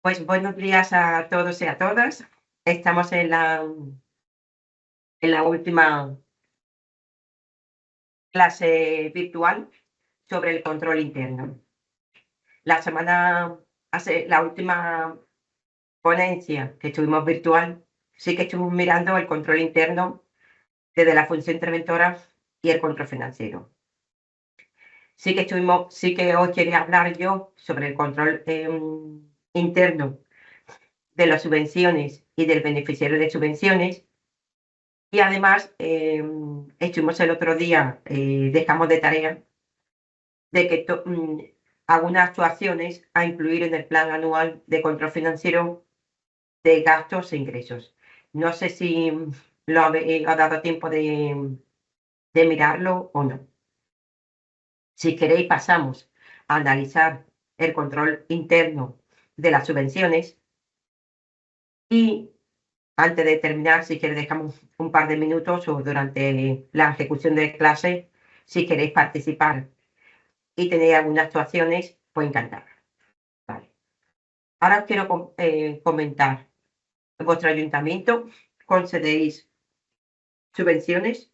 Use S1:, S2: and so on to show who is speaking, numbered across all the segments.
S1: Pues buenos días a todos y a todas. Estamos en la última clase virtual sobre el control interno. La última ponencia que tuvimos virtual, sí que estuvimos mirando el control interno desde la función interventora y el control financiero. Sí que hoy quería hablar yo sobre el control interno de las subvenciones y del beneficiario de subvenciones. Y además, estuvimos el otro día, dejamos de tarea de que algunas actuaciones a incluir en el plan anual de control financiero de gastos e ingresos. No sé si lo ha dado tiempo de mirarlo o no. Si queréis, pasamos a analizar el control interno de las subvenciones y antes de terminar, si queréis, dejamos un par de minutos o durante la ejecución de clase, si queréis participar y tenéis algunas actuaciones, pues encantada. Vale. Ahora os quiero comentar. ¿En vuestro ayuntamiento concedéis subvenciones?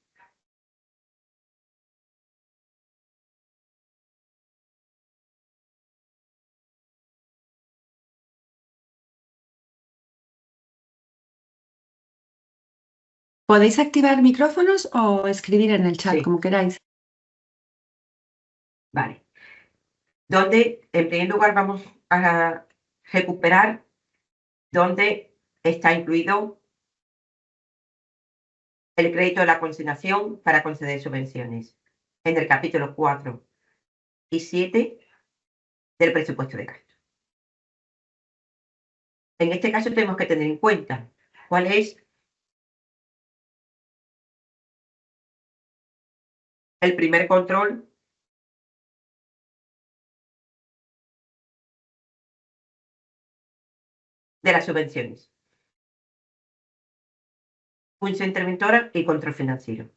S2: Podéis activar micrófonos o escribir en el chat,
S1: Sí.
S2: como queráis.
S1: Vale. Donde, en primer lugar, vamos a recuperar dónde está incluido el crédito de la consignación para conceder subvenciones. En el capítulo 4 y 7 del presupuesto de gasto. En este caso tenemos que tener en cuenta cuál es el primer control de las subvenciones. Función interventora y control financiero.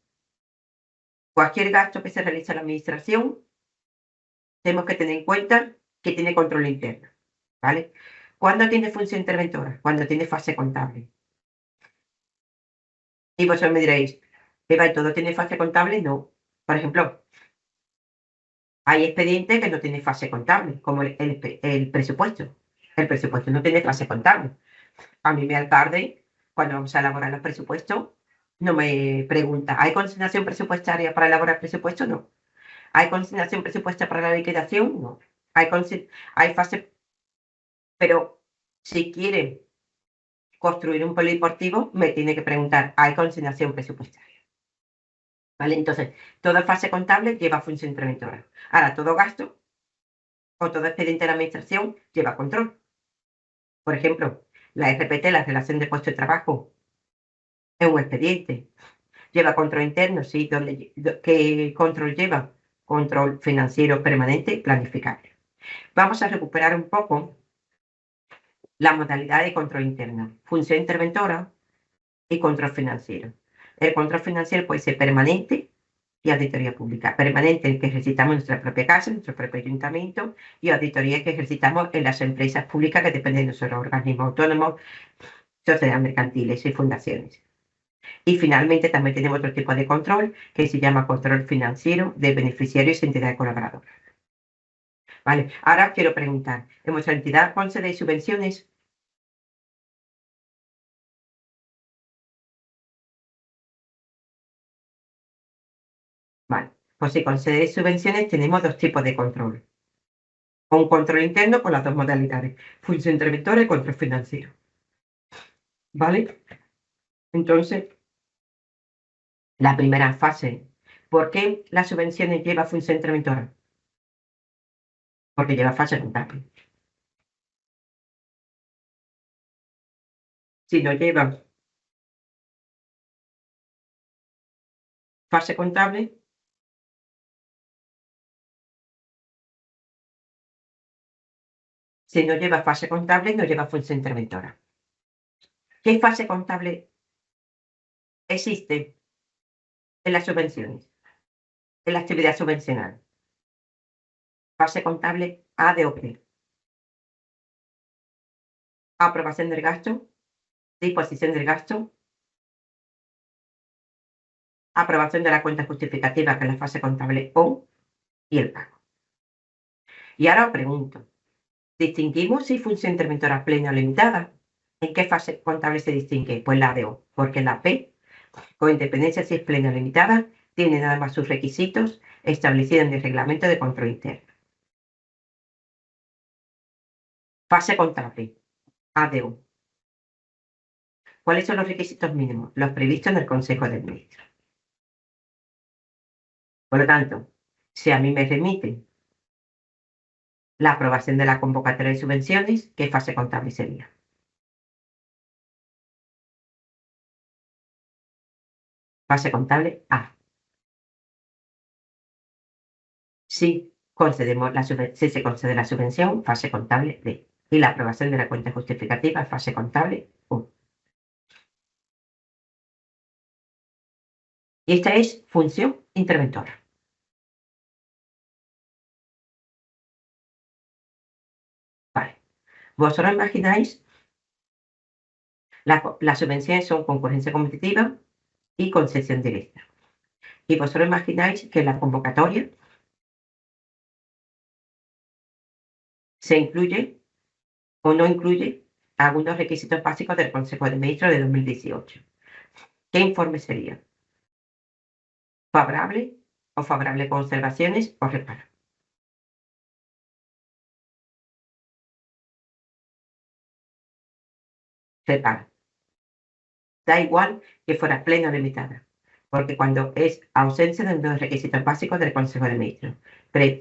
S1: Cualquier gasto que se realice en la administración, tenemos que tener en cuenta que tiene control interno, ¿vale? ¿Cuándo tiene función interventora? Cuando tiene fase contable. Y vosotros me diréis, Eva, ¿y todo tiene fase contable? No. Por ejemplo, hay expedientes que no tienen fase contable, como el presupuesto. El presupuesto no tiene fase contable. A mí mi alcalde, cuando vamos a elaborar los presupuestos, no me pregunta, ¿hay consignación presupuestaria para elaborar presupuesto? No. ¿Hay consignación presupuestaria para la liquidación? No. Hay fase, pero si quiere construir un polideportivo, me tiene que preguntar, ¿hay consignación presupuestaria? ¿Vale? Entonces, toda fase contable lleva función interventora. Ahora, todo gasto o todo expediente de la administración lleva control. Por ejemplo, la RPT, la relación de puesto de trabajo, es un expediente. Lleva control interno, sí. ¿Qué control lleva? Control financiero permanente planificable. Vamos a recuperar un poco la modalidad de control interno. Función interventora y control financiero. El control financiero puede ser permanente y auditoría pública. Permanente, el que ejercitamos en nuestra propia casa, en nuestro propio ayuntamiento, y auditoría que ejercitamos en las empresas públicas que dependen de nuestros organismos autónomos, sociedades mercantiles y fundaciones. Y finalmente también tenemos otro tipo de control que se llama control financiero de beneficiarios y entidades colaboradoras. Vale, ahora quiero preguntar, ¿en vuestra entidad concedéis subvenciones? Vale, pues si concedéis subvenciones tenemos dos tipos de control. Un control interno con las dos modalidades, función interventora y control financiero. ¿Vale? Entonces, la primera fase, ¿por qué las subvenciones lleva función interventora? Porque lleva fase contable. Si no lleva fase contable, si no lleva fase contable, no lleva función interventora. ¿Qué fase contable existe en las subvenciones, en la actividad subvencional? Fase contable A de o B. aprobación del gasto, disposición del gasto, aprobación de la cuenta justificativa, que es la fase contable O, y el pago. Y ahora os pregunto, ¿distinguimos si función interventora plena o limitada? ¿En qué fase contable se distingue? Pues la de O, porque la P, con independencia si es plena o limitada, tiene nada más sus requisitos establecidos en el reglamento de control interno. Fase contable, A de O. ¿Cuáles son los requisitos mínimos? Los previstos en el Consejo de Ministros. Por lo tanto, si a mí me remiten la aprobación de la convocatoria de subvenciones, ¿qué fase contable sería? Fase contable A. Si si se concede la subvención, fase contable B. Y la aprobación de la cuenta justificativa, fase contable U. Y esta es función interventora. Vale. Vosotros imagináis, las subvenciones son concurrencia competitiva y concesión directa. Y vosotros imagináis que la convocatoria se incluye o no incluye algunos requisitos básicos del Consejo de Ministros de 2018. ¿Qué informe sería? ¿Favorable o favorable con observaciones o reparo? Reparo. Da igual que fuera plena o limitada, porque cuando es ausencia de los requisitos básicos del Consejo de Ministros,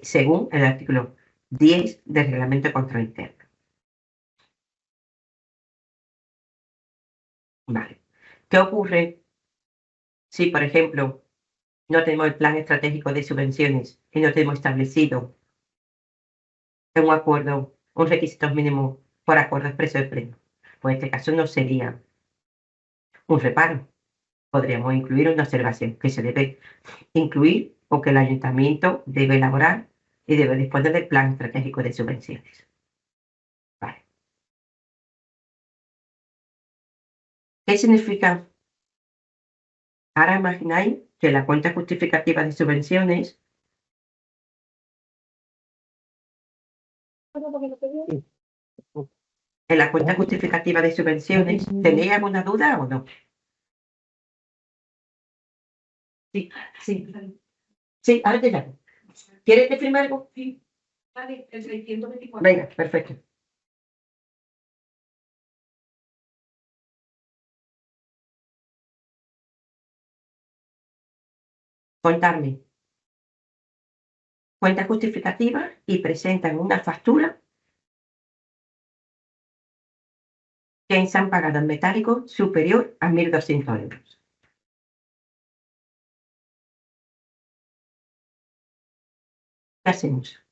S1: según el artículo 10 del Reglamento de Control Interno. Vale. ¿Qué ocurre si, por ejemplo, no tenemos el plan estratégico de subvenciones y no tenemos establecido en un acuerdo un requisito mínimo por acuerdo expreso de pleno? Pues en este caso no sería un reparo. Podríamos incluir una observación que se debe incluir o que el ayuntamiento debe elaborar y debe disponer del plan estratégico de subvenciones. Vale. ¿Qué significa? Ahora imagináis que la cuenta justificativa de subvenciones en la cuenta justificativa de subvenciones, ¿tenéis alguna duda o no? Sí, sí. Sí, ahora te llamo. ¿Quieres que firme algo? Sí. Vale, el 624. Venga, perfecto. Contarme. Cuenta justificativa y presentan una factura que se han pagado en metálico superior a 1.200 euros. ¿Qué hacemos?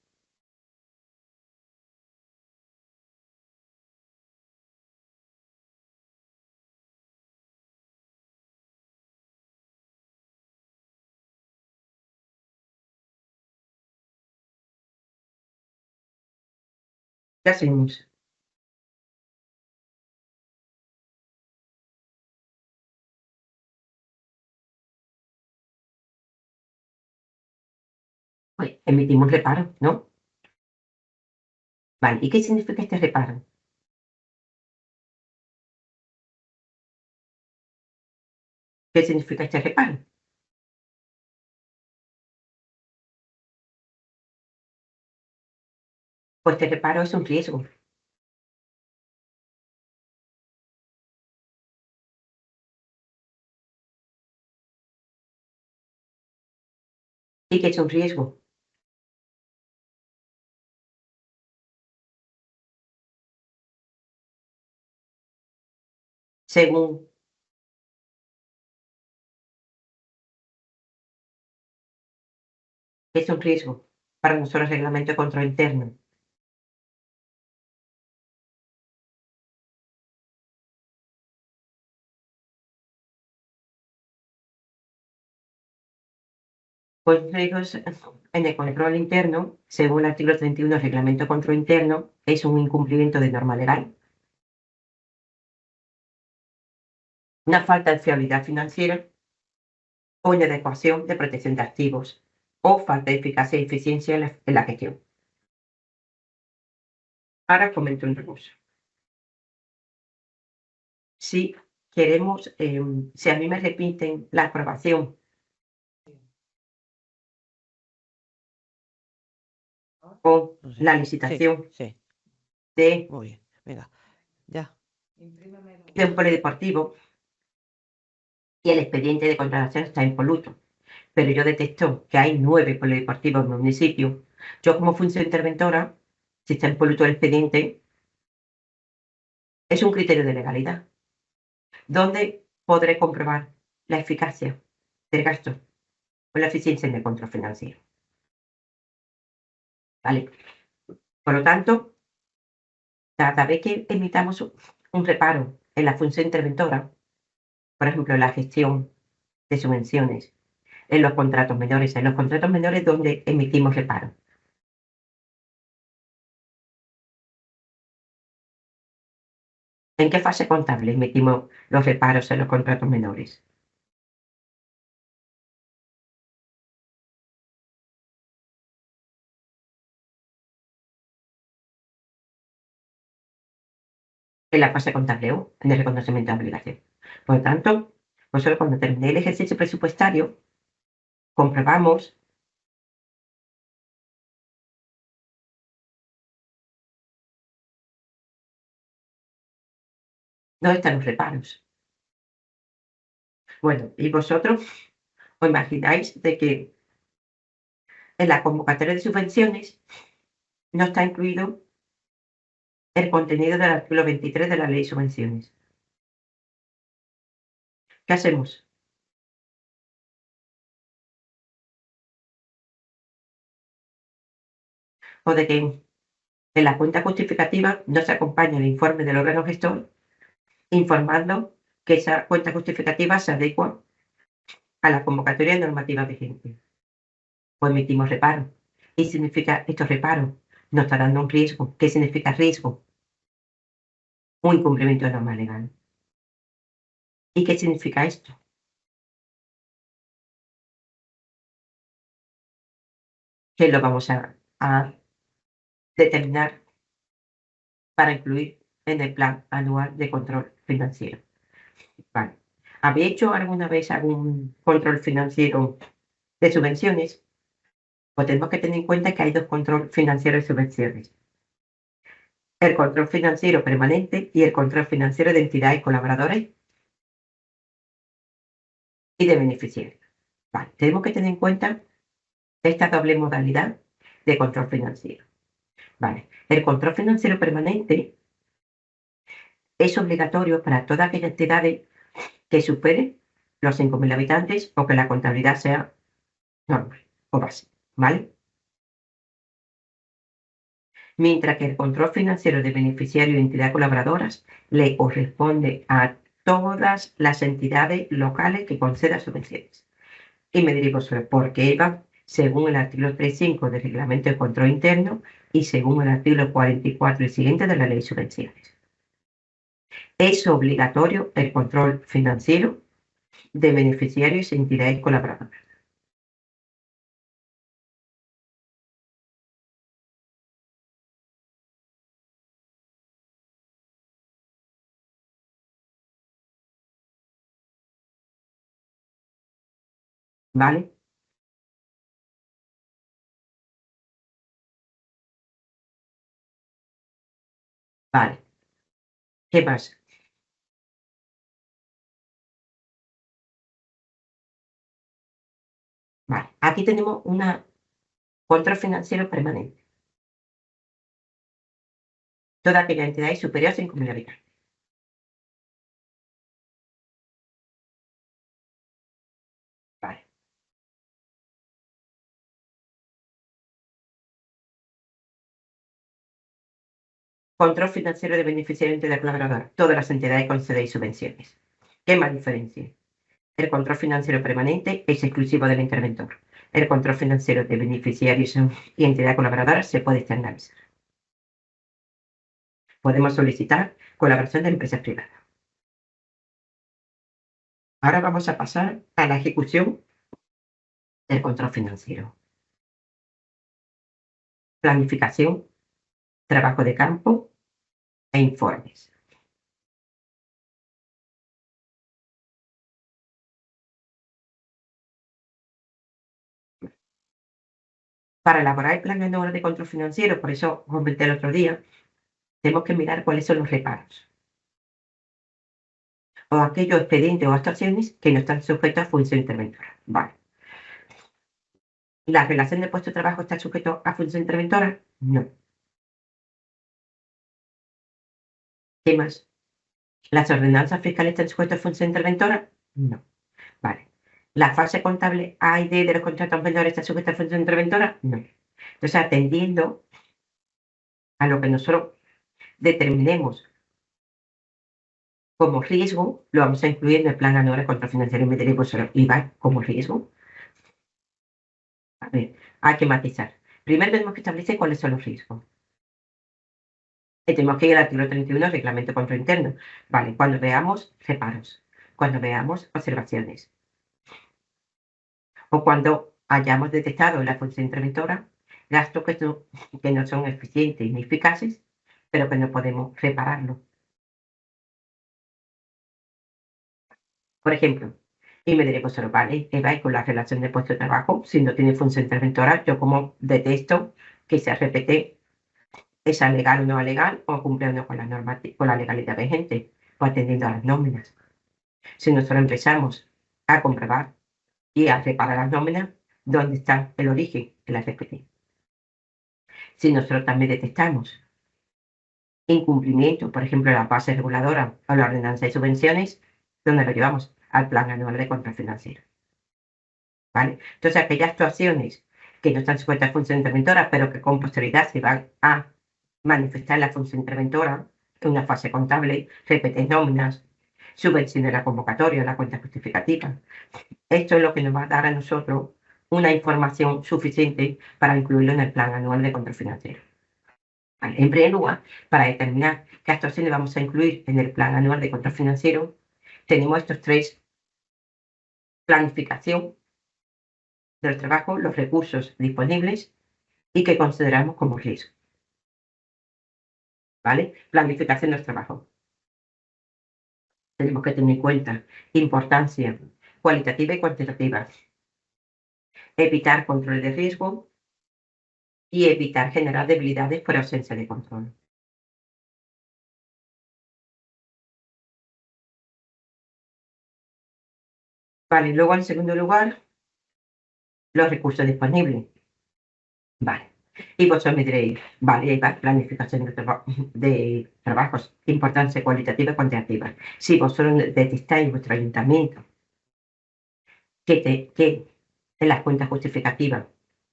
S1: ¿Qué hacemos? Pues emitimos reparo, ¿no? Vale, ¿y qué significa este reparo? ¿Qué significa este reparo? Pues este reparo es un riesgo. ¿Y qué es un riesgo? Según es un riesgo para nosotros el reglamento de control interno. Pues riesgos en el control interno, según el artículo 31 del reglamento de control interno, es un incumplimiento de norma legal. una falta de fiabilidad financiera o inadecuación de protección de activos o falta de eficacia y eficiencia en la gestión. Ahora comento una cosa. Si queremos, si a mí me repiten la aprobación o
S3: No sé.
S1: la
S3: Sí,
S1: licitación
S3: sí.
S1: de
S3: Muy bien. Venga, ya.
S1: un polideportivo y el expediente de contratación está impoluto, pero yo detecto que hay 9 polideportivos en mi municipio, yo como función interventora, si está impoluto el expediente, es un criterio de legalidad, donde podré comprobar la eficacia del gasto o la eficiencia en el control financiero. ¿Vale? Por lo tanto, cada vez que emitamos un reparo en la función interventora, por ejemplo, en la gestión de subvenciones, en los contratos menores donde emitimos reparo. ¿En qué fase contable emitimos los reparos en los contratos menores? En la fase contable O, en el reconocimiento de obligación. Por lo tanto, nosotros cuando terminé el ejercicio presupuestario, comprobamos dónde están los reparos. Bueno, y vosotros os imagináis de que en la convocatoria de subvenciones no está incluido el contenido del artículo 23 de la Ley de Subvenciones. ¿Qué hacemos? O de que en la cuenta justificativa no se acompaña el informe del órgano gestor informando que esa cuenta justificativa se adecua a la convocatoria normativa vigente. O emitimos reparo. ¿Y significa estos reparos? Nos está dando un riesgo. ¿Qué significa riesgo? Un incumplimiento de norma legal. ¿Y qué significa esto? Que lo vamos a determinar para incluir en el plan anual de control financiero. Vale. ¿Habéis hecho alguna vez algún control financiero de subvenciones? Pues tenemos que tener en cuenta que hay dos controles financieros de subvenciones. El control financiero permanente y el control financiero de entidades colaboradores y de beneficiarios. Vale. Tenemos que tener en cuenta esta doble modalidad de control financiero. Vale. El control financiero permanente es obligatorio para todas aquellas entidades que superen los 5.000 habitantes o que la contabilidad sea normal o básica, ¿vale? Mientras que el control financiero de beneficiarios y entidades colaboradoras le corresponde a todas las entidades locales que concedan subvenciones. Y me dirijo sobre por qué va según el artículo 3.5 del Reglamento de Control Interno y según el artículo 44 y siguiente de la Ley de Subvenciones. Es obligatorio el control financiero de beneficiarios y entidades colaboradoras. ¿Vale? Vale. ¿Qué pasa? Vale. Aquí tenemos una control financiero permanente. Toda aquella entidad superior a 5.000 habitantes. Vale. Control financiero de beneficiario de entidad colaboradora. Todas las entidades conceden subvenciones. ¿Qué más diferencia? El control financiero permanente es exclusivo del interventor. El control financiero de beneficiarios y entidad colaboradora se puede externalizar. Podemos solicitar colaboración de empresas privadas. Ahora vamos a pasar a la ejecución del control financiero. Planificación, trabajo de campo e informes. Para elaborar el plan anual de control financiero, por eso comenté el otro día, tenemos que mirar cuáles son los reparos o aquellos expedientes o actuaciones que no están sujetos a función interventora. Vale. ¿La relación de puesto de trabajo está sujeto a función interventora? No. ¿Qué más? ¿Las ordenanzas fiscales están sujetas a función interventora? No. Vale. ¿La fase contable A y D de los contratos menores está sujeta a función interventora? No. Entonces, atendiendo a lo que nosotros determinemos como riesgo, lo vamos a incluir en el plan anual de control financiero y mediremos el IVA como riesgo. A ver, hay que matizar. Primero tenemos que establecer cuáles son los riesgos. Y tenemos que ir al artículo 31 del reglamento de control interno. Vale, cuando veamos reparos, cuando veamos observaciones, o cuando hayamos detectado en la función interventora gastos que no son eficientes ni eficaces, pero que no podemos repararlo. Por ejemplo, y me diré, pues solo vale, Eva, y con la relación de puesto de trabajo, si no tiene función interventora, yo como detesto que se repite esa legal o no legal, o cumple o no con con la legalidad vigente, o atendiendo a las nóminas. Si nosotros empezamos a comprobar y a reparar las nóminas, ¿dónde está el origen de la RPT? Si nosotros también detectamos incumplimiento, por ejemplo, de la base reguladora o la ordenanza de subvenciones, ¿dónde lo llevamos? Al plan anual de control financiero. ¿Vale? Entonces, aquellas actuaciones que no están sujetas a función interventora, pero que con posterioridad se van a manifestar la función interventora en una fase contable, repetir nóminas, subvención de la convocatoria, la cuenta justificativa. Esto es lo que nos va a dar a nosotros una información suficiente para incluirlo en el plan anual de control financiero. Vale. En primer lugar, para determinar qué actuaciones vamos a incluir en el plan anual de control financiero, tenemos estos tres: planificación del trabajo, los recursos disponibles y que consideramos como riesgo. ¿Vale? Planificación del trabajo. Tenemos que tener en cuenta importancia cualitativa y cuantitativa. Evitar control de riesgo y evitar generar debilidades por ausencia de control. Vale, luego en segundo lugar, los recursos disponibles. Vale. Y vosotros me diréis, vale, hay planificación de trabajos, importancia cualitativa y cuantitativa. Si vosotros detectáis en vuestro ayuntamiento que en las cuentas justificativas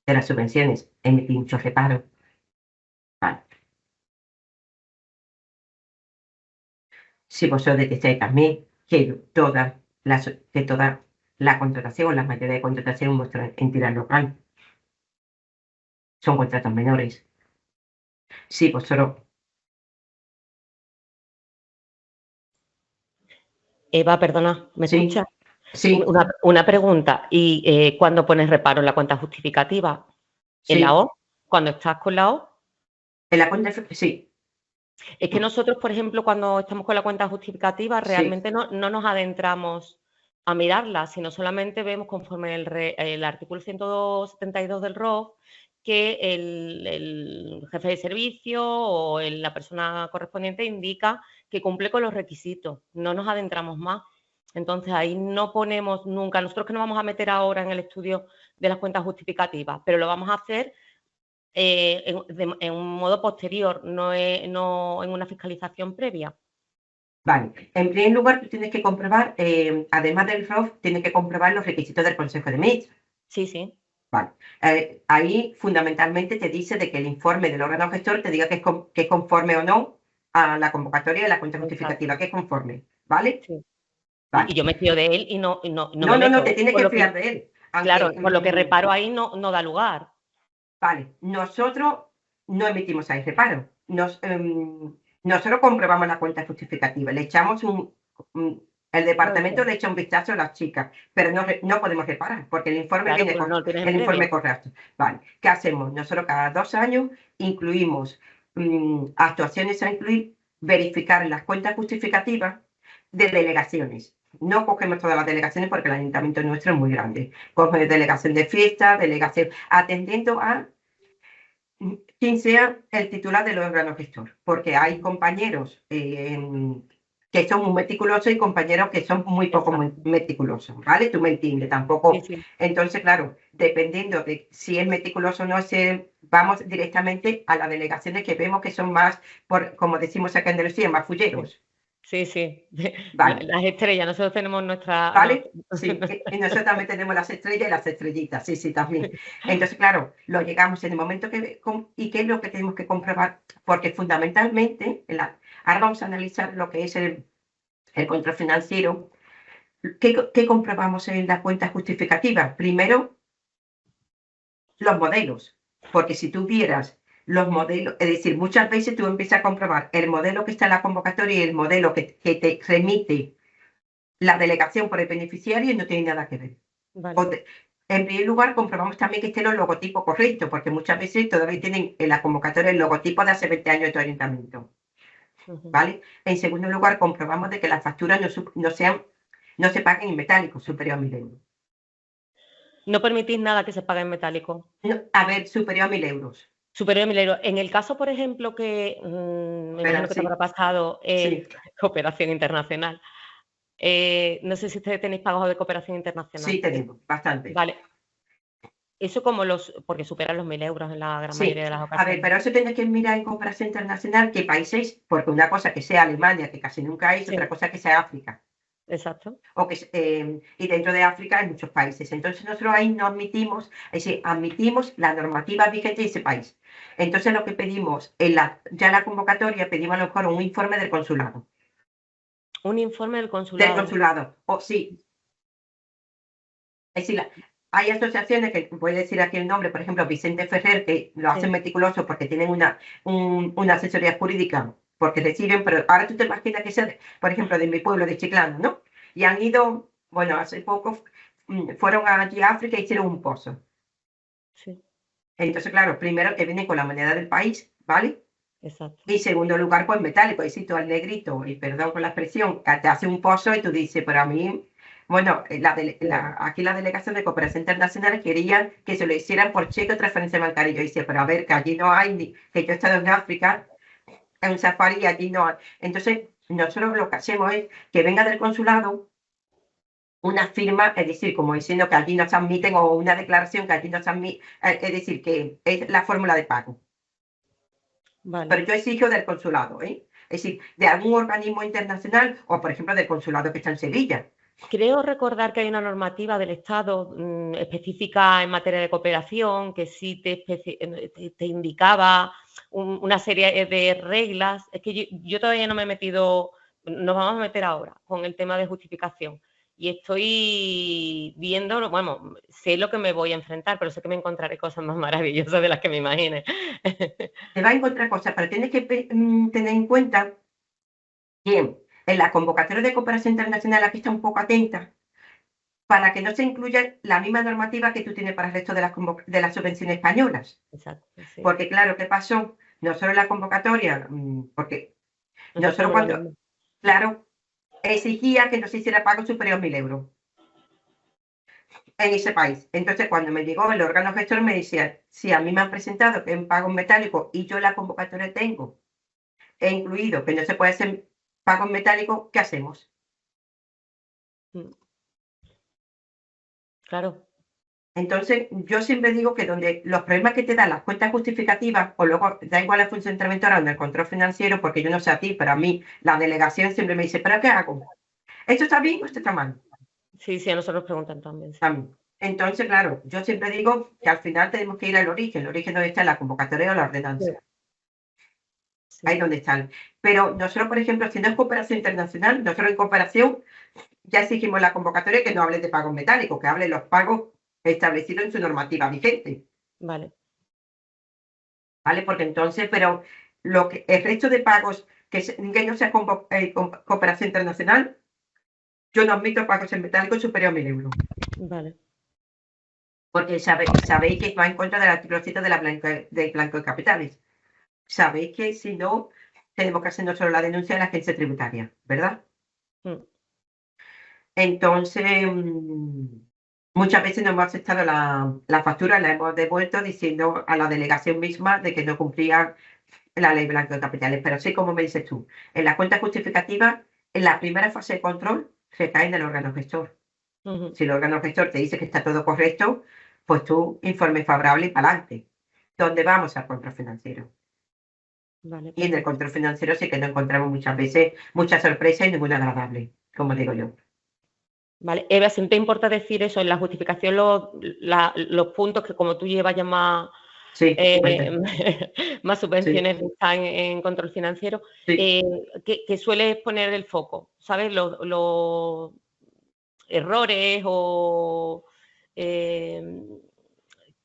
S1: de las subvenciones emití muchos reparos, vale. Si vosotros detectáis también que toda la contratación o la mayoría de contratación en vuestra entidad local son contratos menores. Si vosotros...
S3: Eva, perdona, ¿me
S1: Sí,
S3: escuchas?
S1: sí,
S3: Una pregunta. ¿Y cuándo pones reparo en la cuenta justificativa? ¿En
S1: sí.
S3: la O? ¿Cuando estás con la O?
S1: En la cuenta, sí,
S3: Es que nosotros, por ejemplo, cuando estamos con la cuenta justificativa,
S1: sí.
S3: realmente no nos adentramos a mirarla, sino solamente vemos conforme el artículo 172 del ROF que el jefe de servicio o la persona correspondiente indica que cumple con los requisitos. No nos adentramos más. Entonces, ahí no ponemos nunca, nosotros que nos vamos a meter ahora en el estudio de las cuentas justificativas, pero lo vamos a hacer en un modo posterior, no en una fiscalización previa.
S1: Vale. En primer lugar, tú tienes que comprobar, además del ROF, tienes que comprobar los requisitos del Consejo de Ministros.
S3: Sí, sí.
S1: Vale. Ahí fundamentalmente te dice de que el informe del órgano gestor te diga que es conforme o no a la convocatoria de la cuenta justificativa, que es conforme. ¿Vale?
S3: Sí.
S1: Vale.
S3: Y yo me fío de él y no
S1: No,
S3: me meto.
S1: te tienes que fiar de él.
S3: Claro,
S1: Aunque,
S3: por lo que reparo ahí no da lugar.
S1: vale, nosotros no emitimos ahí reparo. Nosotros comprobamos la cuenta justificativa, le echamos El departamento le echa un vistazo a las chicas, pero no podemos reparar, porque el informe
S3: Claro,
S1: viene
S3: pues
S1: con
S3: no lo tienes en
S1: el informe
S3: previo.
S1: correcto. Vale, ¿qué hacemos? Nosotros cada 2 años incluimos actuaciones a incluir, verificar las cuentas justificativas de delegaciones. No cogemos todas las delegaciones porque el ayuntamiento nuestro es muy grande. Cogemos delegación de fiesta, delegación, atendiendo a quien sea el titular del órgano gestor, porque hay compañeros que son muy meticulosos y compañeros que son muy poco meticulosos, ¿vale? Tú me entiendes, tampoco.
S3: Sí, sí.
S1: Entonces, claro, dependiendo de si es meticuloso o no, vamos directamente a las delegaciones que vemos que son más, como decimos acá en Andalucía, más fulleros.
S3: Sí, sí.
S1: Vale.
S3: Las estrellas, nosotros tenemos nuestra...
S1: ¿Vale? Sí, y nosotros también tenemos las estrellas y las estrellitas, sí, sí, también. Entonces, claro, lo llegamos en el momento que... ¿Y qué es lo que tenemos que comprobar? Porque fundamentalmente, ahora vamos a analizar lo que es el control financiero. ¿Qué comprobamos en la cuenta justificativa? Primero, los modelos, porque si tú vieras los modelos, es decir, muchas veces tú empiezas a comprobar el modelo que está en la convocatoria y el modelo que te remite la delegación por el beneficiario y no tiene nada que ver.
S3: Vale.
S1: En primer lugar, comprobamos también que estén los logotipos correctos, porque muchas veces todavía tienen en la convocatoria el logotipo de hace 20 años de tu ayuntamiento. ¿Vale? En segundo lugar, comprobamos de que las facturas no se paguen en metálico superior a 1.000 euros.
S3: No permitís nada que se pague en metálico.
S1: No, a ver, superior a 1.000 euros.
S3: Superior a 1.000 euros. En el caso, por ejemplo, que me imagino que te habrá pasado, cooperación internacional. No sé si ustedes tenéis pagos de cooperación internacional.
S1: Sí, tenemos, bastante.
S3: Vale. Eso como porque superan los 1.000 euros en la gran mayoría de las ocasiones.
S1: A ver, pero eso tienes que mirar en cooperación internacional qué países, porque una cosa que sea Alemania, que casi nunca es, otra cosa que sea África.
S3: Exacto.
S1: Y dentro de África hay muchos países. Entonces nosotros ahí no admitimos, es decir, admitimos la normativa vigente de ese país. Entonces lo que pedimos, ya en la convocatoria, pedimos a lo mejor un informe del consulado.
S3: Un informe del consulado.
S1: Del consulado, sí. Es decir, hay asociaciones que, voy a decir aquí el nombre, por ejemplo, Vicente Ferrer, que lo hacen meticuloso porque tienen una asesoría jurídica, porque reciben, pero ahora tú te imaginas que sea, por ejemplo, de mi pueblo, de Chiclana, ¿no? Y han ido, bueno, hace poco fueron allí a África y hicieron un pozo.
S3: Sí.
S1: Entonces, claro, primero que vienen con la moneda del país, ¿vale?
S3: Exacto.
S1: Y segundo lugar, pues metálico. Y si tú al negrito, y perdón por la expresión, te hace un pozo y tú dices, pero a mí, bueno, aquí la Delegación de Cooperación Internacional quería que se lo hicieran por cheque o transferencia bancaria. Y yo decía, pero a ver, que allí no hay, que yo he estado en África, en un safari y allí no hay. Entonces, nosotros lo que hacemos es que venga del consulado una firma, es decir, como diciendo que allí no se admiten, o una declaración que allí no se admite, es decir, que es la fórmula de pago.
S3: Vale.
S1: Pero yo exijo del consulado, es decir, de algún organismo internacional o, por ejemplo, del consulado que está en Sevilla.
S3: Creo recordar que hay una normativa del Estado específica en materia de cooperación que sí te indicaba una serie de reglas. Es que yo todavía no me he metido, nos vamos a meter ahora con el tema de justificación. Y estoy viendo, bueno, sé lo que me voy a enfrentar, pero sé que me encontraré cosas más maravillosas de las que me imagine.
S1: Te va a encontrar cosas, pero tienes que tener en cuenta que en la convocatoria de cooperación internacional aquí está un poco atenta para que no se incluya la misma normativa que tú tienes para el resto de las subvenciones españolas.
S3: Exacto, sí.
S1: Porque claro, ¿qué pasó? No solo en la convocatoria, porque nosotros cuando, claro, exigía que no se hiciera pago superior a 1.000 euros en ese país. Entonces, cuando me llegó el órgano gestor, me decía, si a mí me han presentado que es un pago en metálico y yo en la convocatoria tengo, he incluido que no se puede hacer pago en metálico, ¿qué hacemos?
S3: Claro.
S1: Entonces, yo siempre digo que donde los problemas que te dan las cuentas justificativas, o luego da igual la función interventora o el control financiero, porque yo no sé a ti, pero a mí la delegación siempre me dice, ¿pero qué hago? ¿Esto está bien o esto está mal?
S3: Sí, a nosotros preguntan también. Sí.
S1: Entonces, claro, yo siempre digo que al final tenemos que ir al origen. El origen donde está la convocatoria o la ordenanza. Sí. Ahí donde están. Pero nosotros, por ejemplo, si no es cooperación internacional, nosotros en cooperación ya exigimos la convocatoria que no hable de pagos metálicos, que hable de los pagos establecidos en su normativa vigente.
S3: Vale.
S1: ¿Vale? Porque entonces, pero el resto de pagos que no sea cooperación internacional, yo no admito pagos en metálico superior a 1.000 euros.
S3: Vale.
S1: Porque sabéis que va en contra del artículo 7 del blanco de capitales. Sabéis que si no, tenemos que hacer nosotros la denuncia en la agencia tributaria, ¿verdad? Entonces, muchas veces no hemos aceptado la factura, la hemos devuelto diciendo a la delegación misma de que no cumplía la ley blanco de capitales. Pero sí, como me dices tú, en la cuenta justificativa, en la primera fase de control, se cae en el órgano gestor. Si el órgano gestor te dice que está todo correcto, pues tú informe favorable y para adelante. ¿Dónde vamos al control financiero?
S3: Vale,
S1: Y en el control financiero sí que no encontramos muchas veces mucha sorpresa y ninguna agradable, como digo yo.
S3: Vale, Eva, siempre importa decir eso en la justificación, los puntos que como tú llevas ya más,
S1: Sí,
S3: más subvenciones están en control financiero,
S1: sí.
S3: que sueles poner el foco, ¿sabes? Los errores o...
S1: ¿En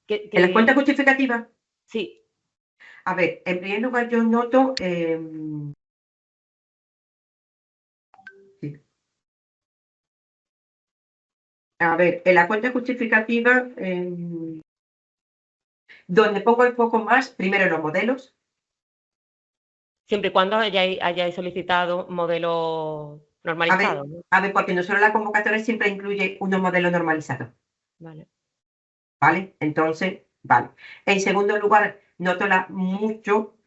S1: las cuentas justificativas?
S3: Sí.
S1: A ver, en primer lugar yo noto... A ver, en la cuenta justificativa, donde pongo el foco más, primero en los modelos.
S3: Siempre y cuando hayáis solicitado modelos normalizados.
S1: A ver, porque nosotros la convocatoria siempre incluye unos modelos normalizados.
S3: Vale.
S1: ¿Vale? Entonces, vale. En segundo lugar, noto mucho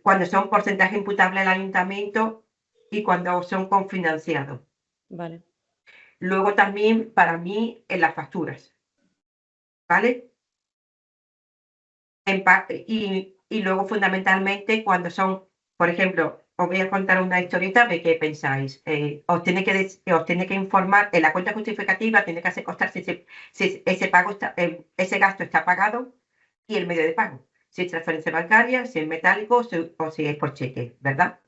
S1: cuando son porcentaje imputable al ayuntamiento y cuando son confinanciados.
S3: Vale.
S1: Luego también, para mí, en las facturas. ¿Vale? Y luego, fundamentalmente, cuando son, por ejemplo, os voy a contar una historieta de qué pensáis. Os tiene que informar, en la cuenta justificativa tiene que hacer constar si ese gasto está pagado y el medio de pago. Si es transferencia bancaria, si es metálico o si es por cheque, ¿verdad?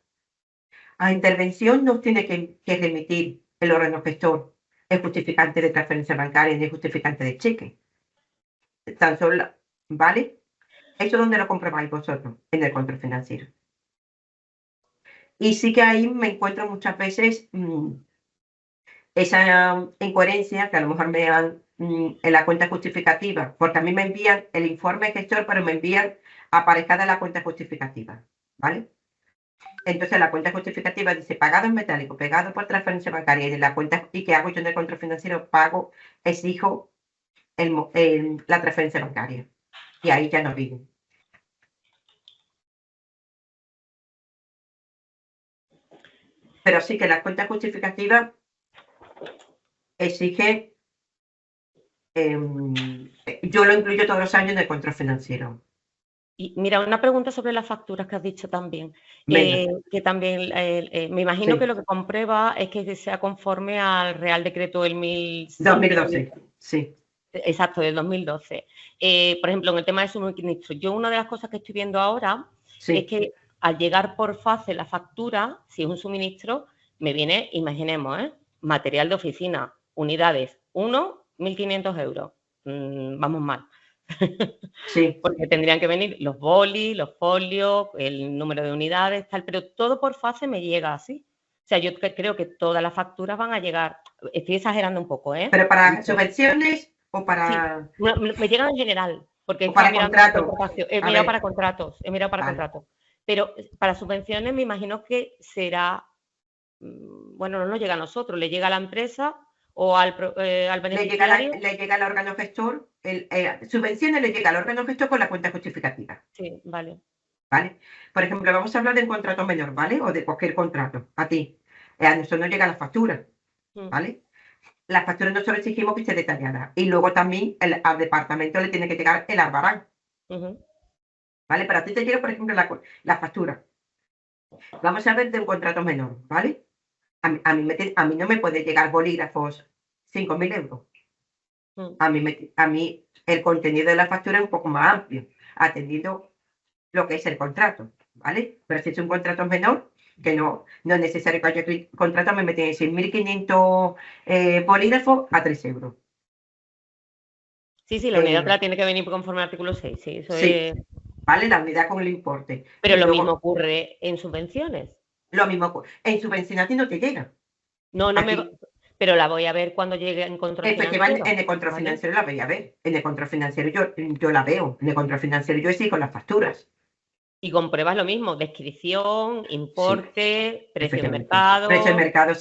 S1: A intervención nos tiene que remitir el órgano gestor el justificante de transferencia bancaria y el justificante de cheque. Tan solo, ¿vale? ¿Eso dónde lo comprobáis vosotros? En el control financiero. Y sí que ahí me encuentro muchas veces esa incoherencia que a lo mejor me dan en la cuenta justificativa, porque a mí me envían el informe gestor, pero me envían aparejada la cuenta justificativa, ¿vale? Entonces la cuenta justificativa dice pagado en metálico, pagado por transferencia bancaria y la cuenta, ¿y qué hago yo en el control financiero? Exijo la transferencia bancaria. Y ahí ya no vivo. Pero sí que la cuenta justificativa exige, yo lo incluyo todos los años en el control financiero.
S3: Y mira, una pregunta sobre las facturas que has dicho también. Que también me imagino que lo que comprueba es que sea conforme al Real Decreto del
S1: 2012, sí.
S3: Exacto, del 2012. Por ejemplo, en el tema de suministro, yo una de las cosas que estoy viendo ahora es que al llegar por fase la factura, si es un suministro, me viene, imaginemos, material de oficina, unidades, 1.500 euros. Vamos mal.
S1: Sí.
S3: Porque tendrían que venir los bolis, los folios, el número de unidades, tal, pero todo por fase me llega así. O sea, yo creo que todas las facturas van a llegar, estoy exagerando un poco, ¿eh?
S1: ¿Pero para subvenciones o para...?
S3: Sí, me llegan en general, porque
S1: ¿O para contratos?
S3: He mirado para contratos, contratos. Pero para subvenciones me imagino que será, bueno, no nos llega a nosotros, le llega a la empresa o al beneficiario.
S1: Le llega al órgano gestor, subvenciones le llega al órgano gestor con la cuenta justificativa.
S3: Sí, vale.
S1: ¿Vale? Por ejemplo, vamos a hablar de un contrato menor, ¿vale? O de cualquier contrato, a ti. A nosotros nos llega la factura, ¿vale? La factura nosotros exigimos que esté detallada. Y luego también al departamento le tiene que llegar el albarán. ¿Vale? Pero a ti te llega, por ejemplo, la factura. Vamos a ver de un contrato menor, ¿vale? A mí no me puede llegar bolígrafos 5.000 euros. A mí el contenido de la factura es un poco más amplio, atendiendo lo que es el contrato, ¿vale? Pero si es un contrato menor, que no es necesario que haya contrato, me meten 6.500 bolígrafos a 3 euros.
S3: Sí, la unidad la tiene que venir conforme al artículo 6, sí,
S1: ¿vale? La unidad con el importe.
S3: Pero lo mismo ocurre en subvenciones.
S1: Lo mismo, en subvencionante no te llega.
S3: No,
S1: Aquí,
S3: pero la voy a ver cuando llegue en control
S1: efectivamente,
S3: financiero.
S1: en el control
S3: ¿vale?
S1: financiero la voy a ver. En el control financiero yo la veo. En el control financiero yo exijo las facturas.
S3: Y compruebas lo mismo, descripción,
S1: Sí,
S3: importe, precio de
S1: efectivamente. Precio de
S3: mercado.
S1: mercado,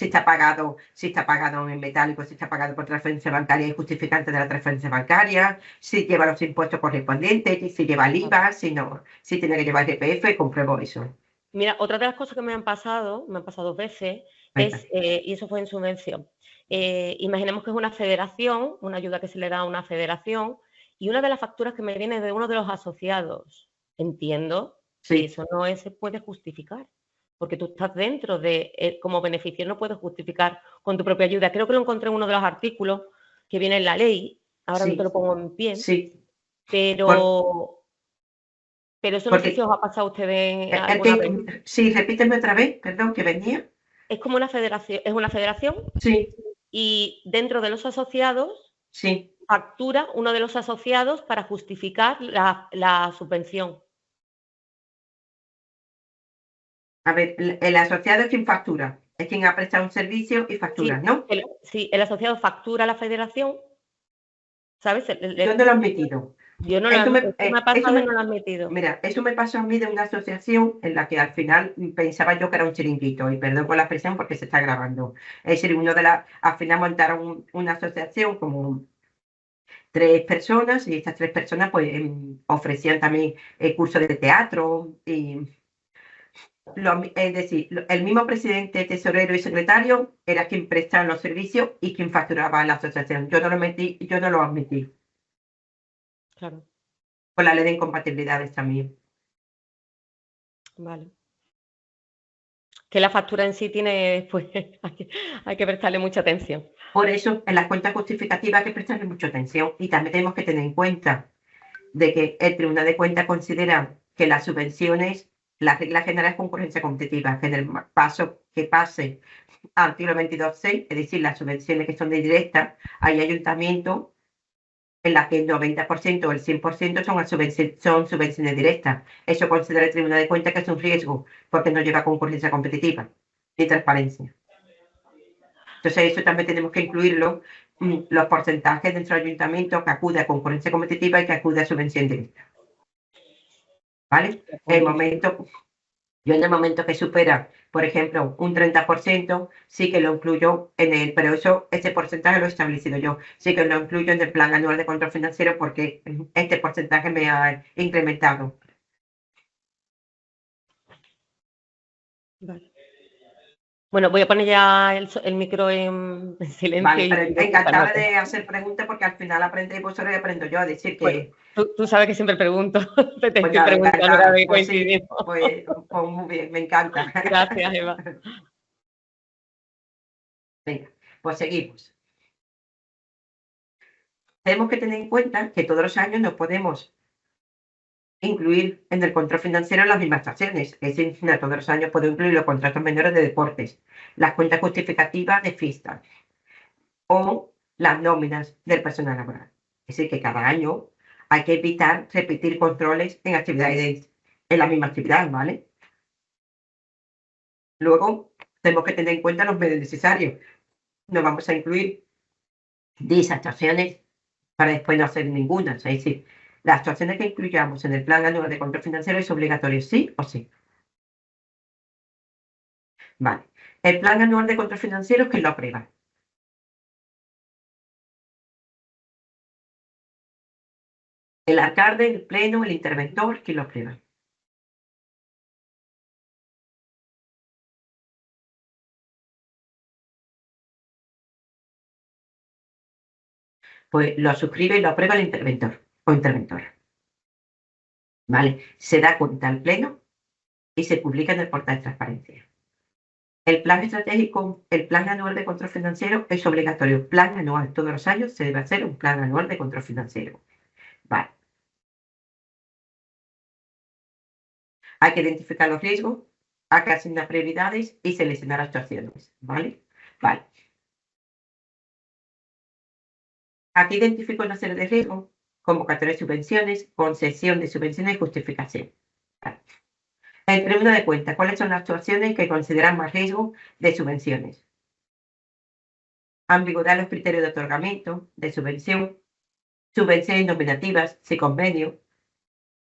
S1: si está pagado en metálico, si está pagado por transferencia bancaria y justificante de la transferencia bancaria, si lleva los impuestos correspondientes, si lleva el IVA, si no, si tiene que llevar IRPF, compruebo eso.
S3: Mira, otra de las cosas que me han pasado 2 veces, es, y eso fue en subvención, imaginemos que es una federación, una ayuda que se le da a una federación, y una de las facturas que me viene de uno de los asociados. Entiendo que
S1: Sí,
S3: eso no se puede justificar, porque tú estás dentro de, como beneficio, no puedes justificar con tu propia ayuda. Creo que lo encontré en uno de los artículos que viene en la ley, ahora no te
S1: sí,
S3: lo pongo en pie,
S1: sí. Por-
S3: pero eso no sé si
S1: porque,
S3: os ha pasado a ustedes
S1: el
S3: alguna vez.
S1: que, sí, repíteme otra vez, perdón, que venía.
S3: Es como una federación, es una federación
S1: Sí,
S3: y dentro de los asociados
S1: sí.
S3: factura uno de los asociados para justificar la subvención.
S1: A ver, el asociado es quien factura, es quien ha prestado un servicio y factura,
S3: Sí,
S1: ¿no?
S3: el asociado factura a la federación, ¿sabes?
S1: Yo no lo he admitido.
S3: Yo no
S1: Eso me,
S3: esto me ha pasado y no lo he admitido.
S1: mira, eso me pasó a mí de una asociación en la que al final pensaba yo que era un chiringuito, y perdón por la expresión porque se está grabando. Es decir, al final montaron una asociación como 3 personas, y estas 3 personas pues ofrecían también cursos de teatro, y es decir, el mismo presidente, tesorero y secretario era quien prestaba los servicios y quien facturaba la asociación. Yo no lo admití,
S3: Claro,
S1: por la ley de incompatibilidades también.
S3: vale. Que la factura en sí tiene, pues, hay que prestarle mucha atención.
S1: Por eso, en las cuentas justificativas hay que prestarle mucha atención, y también tenemos que tener en cuenta de que el Tribunal de Cuentas considera que las subvenciones, las reglas generales de concurrencia competitiva, que en el paso que pase artículo 22.6, es decir, las subvenciones que son de directas, hay ayuntamientos en las que el 90% o el 100% son subvenciones directas. Eso considera el Tribunal de Cuentas que es un riesgo, porque no lleva concurrencia competitiva ni transparencia. Entonces, eso también tenemos que incluirlo, los porcentajes dentro del ayuntamiento que acude a concurrencia competitiva y que acude a subvención directa. ¿Vale? Yo en el momento que supera, por ejemplo, un 30%, sí que lo incluyo pero ese porcentaje lo he establecido yo, sí que lo incluyo en el plan anual de control financiero, porque este porcentaje me ha incrementado.
S3: Vale. Bueno, voy a poner ya el micro en silencio
S1: Vale,
S3: y
S1: pero
S3: pido
S1: encantada
S3: disculpas.
S1: de hacer preguntas, porque al final aprendéis vosotros y aprendo yo a decir
S3: Bueno,
S1: que,
S3: tú sabes que siempre pregunto, te
S1: pues
S3: estoy
S1: nada,
S3: preguntando cada
S1: encantada.
S3: vez que
S1: Pues sí,
S3: coincidimos.
S1: pues muy bien, me encanta.
S3: Gracias, Eva.
S1: Venga, pues seguimos. Tenemos que tener en cuenta que todos los años no podemos incluir en el control financiero las mismas acciones. Es decir, no todos los años puedo incluir los contratos menores de deportes, las cuentas justificativas de fiestas o las nóminas del personal laboral. Es decir, que cada año hay que evitar repetir controles en actividades, en la misma actividad, ¿vale? Luego, tenemos que tener en cuenta los medios necesarios. No vamos a incluir 10 actuaciones para después no hacer ninguna. Es decir, las actuaciones que incluyamos en el plan anual de control financiero es obligatorio, sí o sí. Vale. El plan anual de control financiero, ¿quién lo aprueba? El alcalde, el pleno, el interventor, ¿quién lo aprueba? Pues lo suscribe y lo aprueba el interventor o interventora. ¿Vale? Se da cuenta al pleno y se publica en el portal de transparencia. El plan estratégico, el plan anual de control financiero es obligatorio. Plan anual, todos los años se debe hacer un plan anual de control financiero. Vale. Hay que identificar los riesgos, hay que asignar prioridades y seleccionar actuaciones. ¿Vale? Vale. Aquí identifico una serie de riesgos: convocatoria de subvenciones, concesión de subvenciones y justificación. Vale. El término de cuenta, ¿cuáles son las actuaciones que consideran más riesgo de subvenciones? Ambigüedad en los criterios de otorgamiento de subvención, subvenciones nominativas, sin convenio,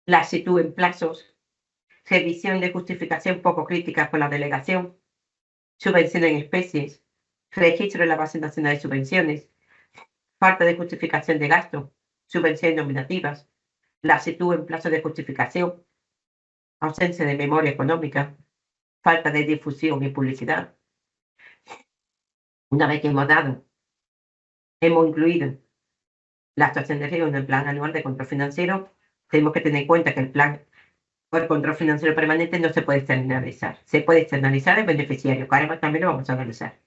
S1: lasitud en plazos, revisión de justificación poco crítica por la delegación, subvención en especies, registro en la base nacional de subvenciones, falta de justificación de gasto, subvenciones nominativas, lasitud en plazo de justificación, ausencia de memoria económica, falta de difusión y publicidad. Una vez que hemos incluido la actuación de riesgo en el plan anual de control financiero, tenemos que tener en cuenta que el plan o el control financiero permanente no se puede externalizar. Se puede externalizar el beneficiario, que ahora también lo vamos a analizar.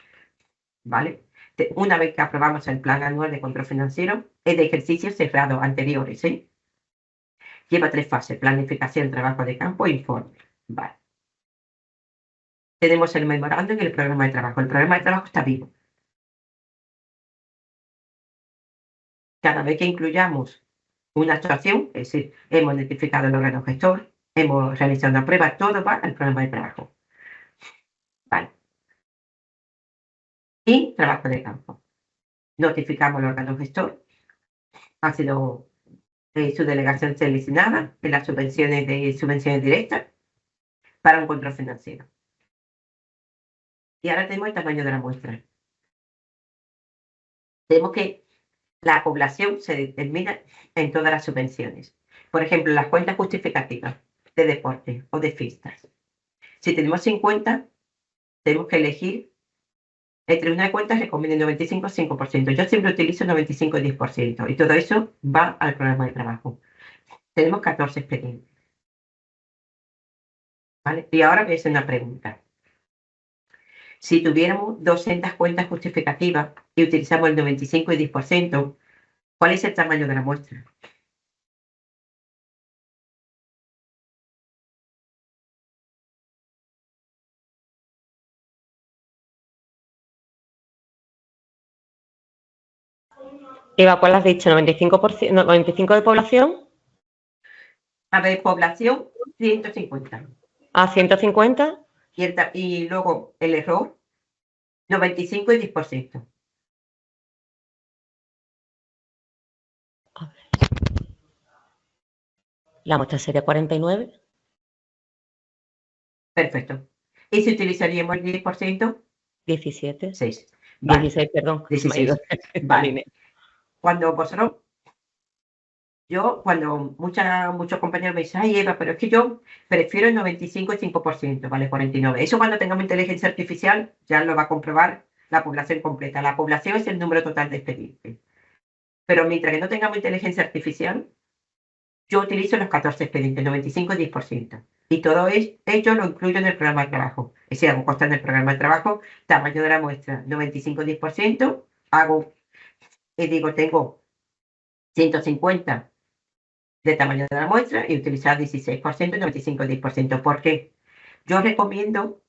S1: ¿Vale? Una vez que aprobamos el plan anual de control financiero, es de ejercicios cerrados anteriores, ¿sí? Lleva 3 fases: planificación, trabajo de campo e informe. Vale. Tenemos el memorándum y el programa de trabajo. El programa de trabajo está vivo. Cada vez que incluyamos una actuación, es decir, hemos identificado el órgano gestor, hemos realizado una prueba, todo va al programa de trabajo. Vale. Y trabajo de campo. Notificamos al órgano gestor, ha sido su delegación seleccionada en las subvenciones directas para un control financiero. Y ahora tenemos el tamaño de la muestra. Tenemos que la población se determina en todas las subvenciones. Por ejemplo, las cuentas justificativas de deporte o de fiestas. Si tenemos 50, tenemos que elegir entre una cuenta recomienda 95 5%. Yo siempre utilizo 95 y 10%. Y todo eso va al programa de trabajo. Tenemos 14 expedientes. ¿Vale? Y ahora voy a hacer una pregunta. Si tuviéramos 200 cuentas justificativas y utilizamos el 95 y 10%, ¿cuál es el tamaño de la muestra?
S3: Eva, ¿cuál has dicho? ¿95%, 95 de población?
S1: A ver, población, 150.
S3: ¿A 150?
S1: Y luego el error, 95 y 10%.
S3: La muestra sería 49.
S1: Perfecto. ¿Y si utilizaríamos el 10%?
S3: 17.
S1: 6. Vale.
S3: 16, perdón.
S1: 16. Vale. Cuando muchos compañeros me dicen, ay Eva, pero es que yo prefiero el 95 y 5%, vale, 49. Eso cuando tengamos inteligencia artificial ya lo va a comprobar la población completa. La población es el número total de expedientes. Pero mientras que no tengamos inteligencia artificial, yo utilizo los 14 expedientes, 95 y 10%. Y todo ello lo incluyo en el programa de trabajo. Es decir, hago constar en el programa de trabajo, tamaño de la muestra, 95 y 10%, tengo 150 de tamaño de la muestra y utilizar 16% y 95 y 10%. ¿Por qué? Yo recomiendo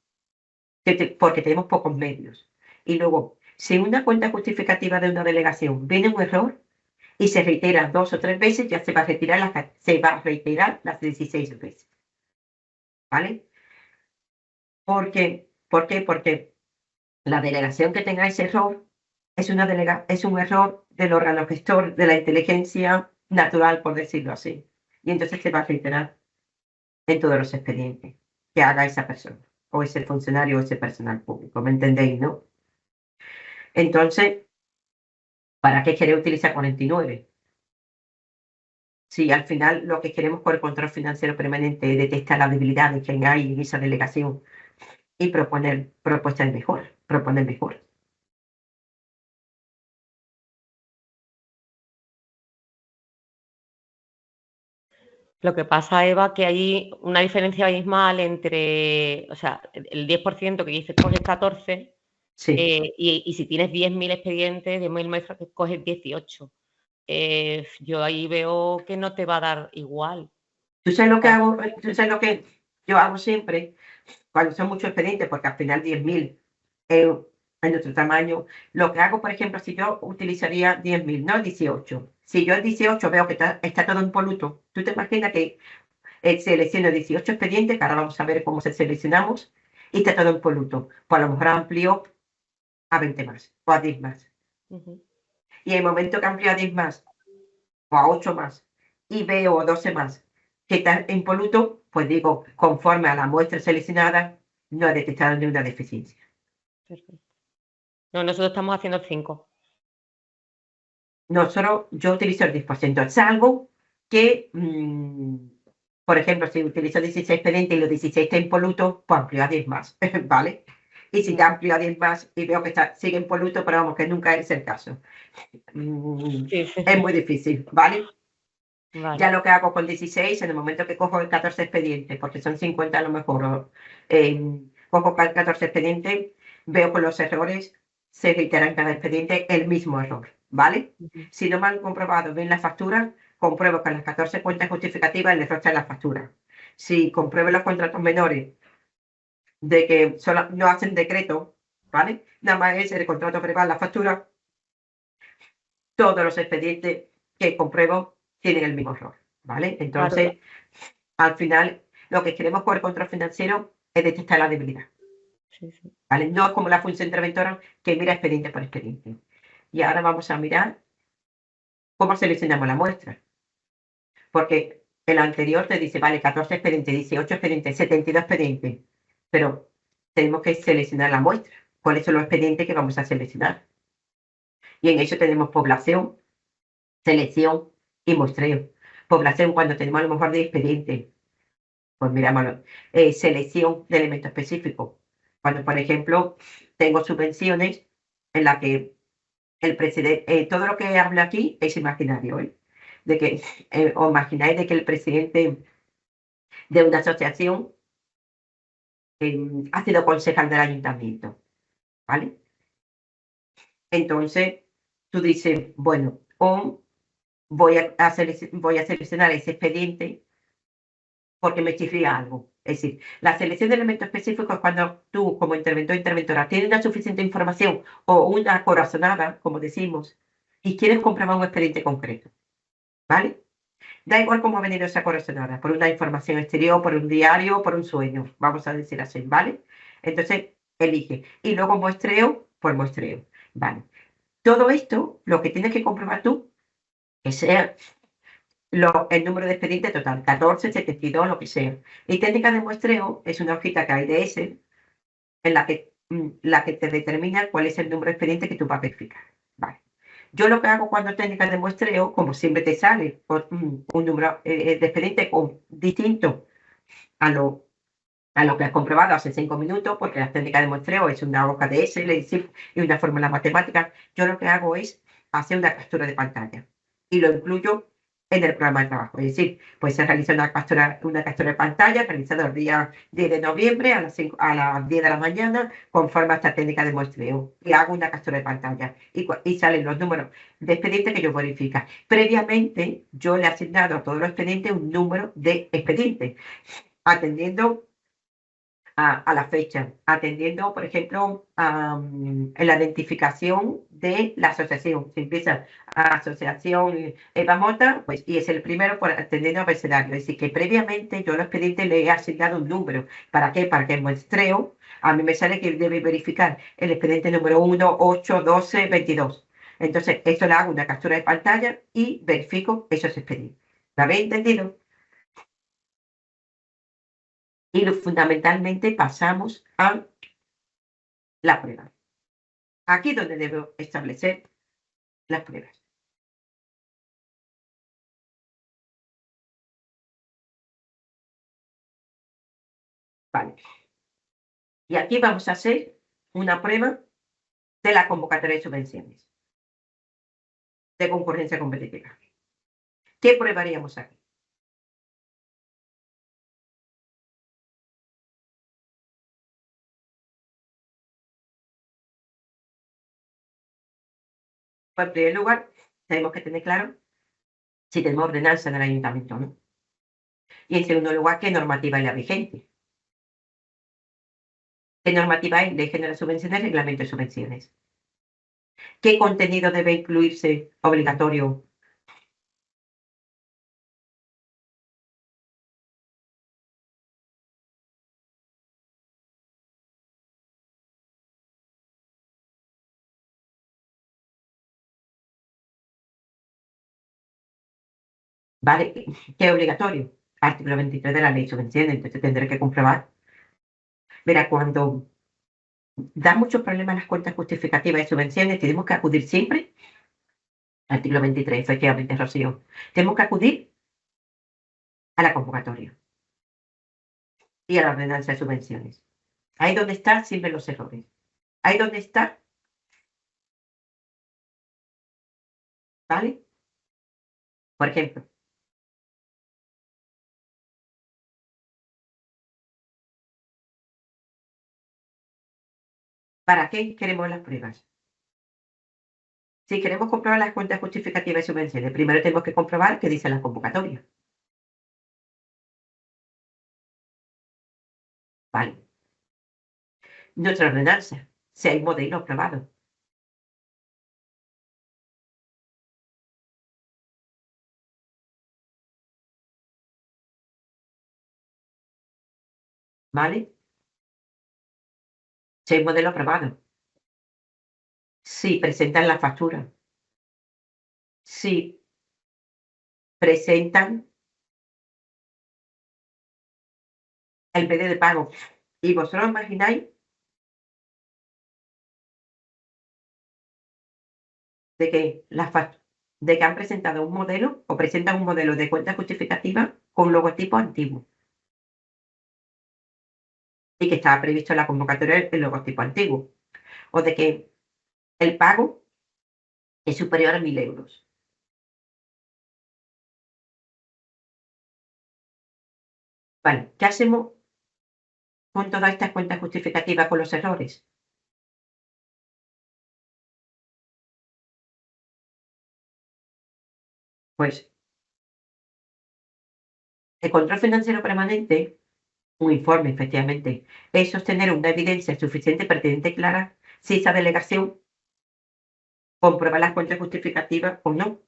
S1: porque tenemos pocos medios. Y luego, si una cuenta justificativa de una delegación viene un error, y se reitera 2 o 3 veces, ya se va a reiterar las 16 veces. ¿Vale? ¿Por qué? Porque la delegación que tenga ese error es un error del órgano gestor de la inteligencia natural, por decirlo así. Y entonces se va a reiterar en todos los expedientes que haga esa persona, o ese funcionario o ese personal público. ¿Me entendéis, no? Entonces, ¿para qué queréis utilizar 49? Si al final lo que queremos con el control financiero permanente es detectar las debilidades que hay en esa delegación y proponer propuestas proponer mejor.
S3: Lo que pasa, Eva, que hay una diferencia abismal entre, o sea, el 10% que dices coges 14,
S1: Sí.
S3: Y si tienes 10.000 expedientes, 10.000 muestras, que coges 18. Yo ahí veo que no te va a dar igual.
S1: ¿Tú sabes lo que hago? ¿Tú sabes lo que yo hago siempre? Cuando son muchos expedientes, porque al final 10.000 en nuestro tamaño, lo que hago, por ejemplo, si yo utilizaría 10.000, no 18. Si yo el 18 veo que está todo impoluto, tú te imaginas que selecciono 18 expedientes, que ahora vamos a ver cómo se seleccionamos, y está todo impoluto. Pues a lo mejor amplío a 20 más o a 10 más. Y en el momento que amplío a 10 más o a 8 más y veo a 12 más que está impoluto, pues digo, conforme a la muestra seleccionada, no he detectado ninguna deficiencia.
S3: Perfecto. No, nosotros estamos haciendo el 5.
S1: Yo utilizo el 10%, salvo que, por ejemplo, si utilizo 16 expedientes y los 16 está impoluto, pues amplío a 10 más, ¿vale? Y si te amplio a 10 más y veo que sigue impoluto, pero vamos, que nunca es el caso.
S3: Sí, sí.
S1: Es muy difícil, ¿vale?
S3: Vale.
S1: Ya lo que hago con 16, en el momento que cojo el 14 expedientes, porque son 50 a lo mejor, cojo 14 expedientes, veo con los errores, se reitera en cada expediente el mismo error, ¿vale? Si no me han comprobado bien la factura, compruebo que en las 14 cuentas justificativas el error está en la factura. Si compruebo los contratos menores de que solo, no hacen decreto, ¿vale? Nada más es el contrato verbal, la factura, todos los expedientes que compruebo tienen el mismo error, ¿vale? Entonces, al final, lo que queremos con el control financiero es detectar la debilidad,
S3: Sí.
S1: ¿vale? No es como la función interventora que mira expediente por expediente. Y ahora vamos a mirar cómo seleccionamos la muestra, porque el anterior te dice, vale, 14 expedientes, 18 expedientes, 72 expedientes, pero tenemos que seleccionar la muestra. ¿Cuáles son los expedientes que vamos a seleccionar? Y en eso tenemos población, selección y muestreo. Población cuando tenemos a lo mejor 10 expedientes, pues miramos, selección de elementos específicos. Cuando, por ejemplo, tengo subvenciones en las que el presidente, todo lo que hablo aquí es imaginario, ¿eh? De que, os imagináis de que el presidente de una asociación ha sido concejal del ayuntamiento, ¿vale? Entonces, tú dices, bueno, voy a seleccionar ese expediente porque me chirría algo. Es decir, la selección de elementos específicos es cuando tú, como interventor o interventora, tienes una suficiente información o una corazonada, como decimos, y quieres comprobar un expediente concreto, ¿vale? Da igual cómo ha venido esa corazonada, por una información exterior, por un diario, por un sueño, vamos a decir así, ¿vale? Entonces, elige. Y luego muestreo, por muestreo, ¿vale? Todo esto, lo que tienes que comprobar tú, que sea el número de expediente total, 14, 72, lo que sea. Y técnica de muestreo es una hojita que hay de Excel en la que te determina cuál es el número de expediente que tú vas a verificar. Vale. Yo lo que hago cuando técnica de muestreo, como siempre te sale un número de expediente distinto a lo que has comprobado hace 5 minutos, porque la técnica de muestreo es una hoja de Excel y una fórmula matemática, yo lo que hago es hacer una captura de pantalla y lo incluyo en el programa de trabajo. Es decir, pues se realiza una captura de pantalla realizada el día 10 de noviembre a las 10 de la mañana conforme a esta técnica de muestreo. Y hago una captura de pantalla y salen los números de expedientes que yo verifico. Previamente, yo le he asignado a todos los expedientes un número de expedientes, atendiendo a la fecha, atendiendo, por ejemplo, en la identificación de la asociación. Se empieza a Asociación Eva Mota, pues, y es el primero por atendiendo a abecedario. Es decir, que previamente yo a los expedientes le he asignado un número. ¿Para qué? Para que el muestreo, a mí me sale que debe verificar el expediente número 1, 8, 12, 22. Entonces, esto le hago una captura de pantalla y verifico esos expedientes. ¿Lo habéis entendido? Y fundamentalmente pasamos a la prueba. Aquí donde debo establecer las pruebas. Vale. Y aquí vamos a hacer una prueba de la convocatoria de subvenciones de concurrencia competitiva. ¿Qué prueba haríamos aquí? Pues en primer lugar, tenemos que tener claro si tenemos ordenanza en el ayuntamiento o no. Y en segundo lugar, ¿qué normativa es la vigente? ¿Qué normativa es? Ley General de Subvenciones, Reglamento de Subvenciones. ¿Qué contenido debe incluirse obligatorio ¿vale? Que es obligatorio. Artículo 23 de la ley de subvenciones, entonces tendré que comprobar. Verá, cuando da muchos problemas las cuentas justificativas de subvenciones, tenemos que acudir siempre, artículo 23, efectivamente, Rocío, tenemos que acudir a la convocatoria y a la ordenanza de subvenciones. Ahí donde están siempre los errores. Ahí donde está, ¿vale? Por ejemplo, ¿para qué queremos las pruebas? Si queremos comprobar las cuentas justificativas de subvenciones, primero tenemos que comprobar qué dice la convocatoria. ¿Vale? Nuestra ordenanza, si hay modelo aprobado. ¿Vale? Si hay modelo aprobado. Si presentan la factura. Si presentan el pedido de pago. Y vosotros imagináis de que, de que han presentado un modelo o presentan un modelo de cuenta justificativa con logotipo antiguo. Y que estaba previsto en la convocatoria el logotipo antiguo. O de que el pago es superior a 1.000 euros. Vale, ¿qué hacemos con todas estas cuentas justificativas con los errores? Pues el control financiero permanente, un informe, efectivamente, es sostener una evidencia suficiente, pertinente y clara si esa delegación comprueba las cuentas justificativas o no.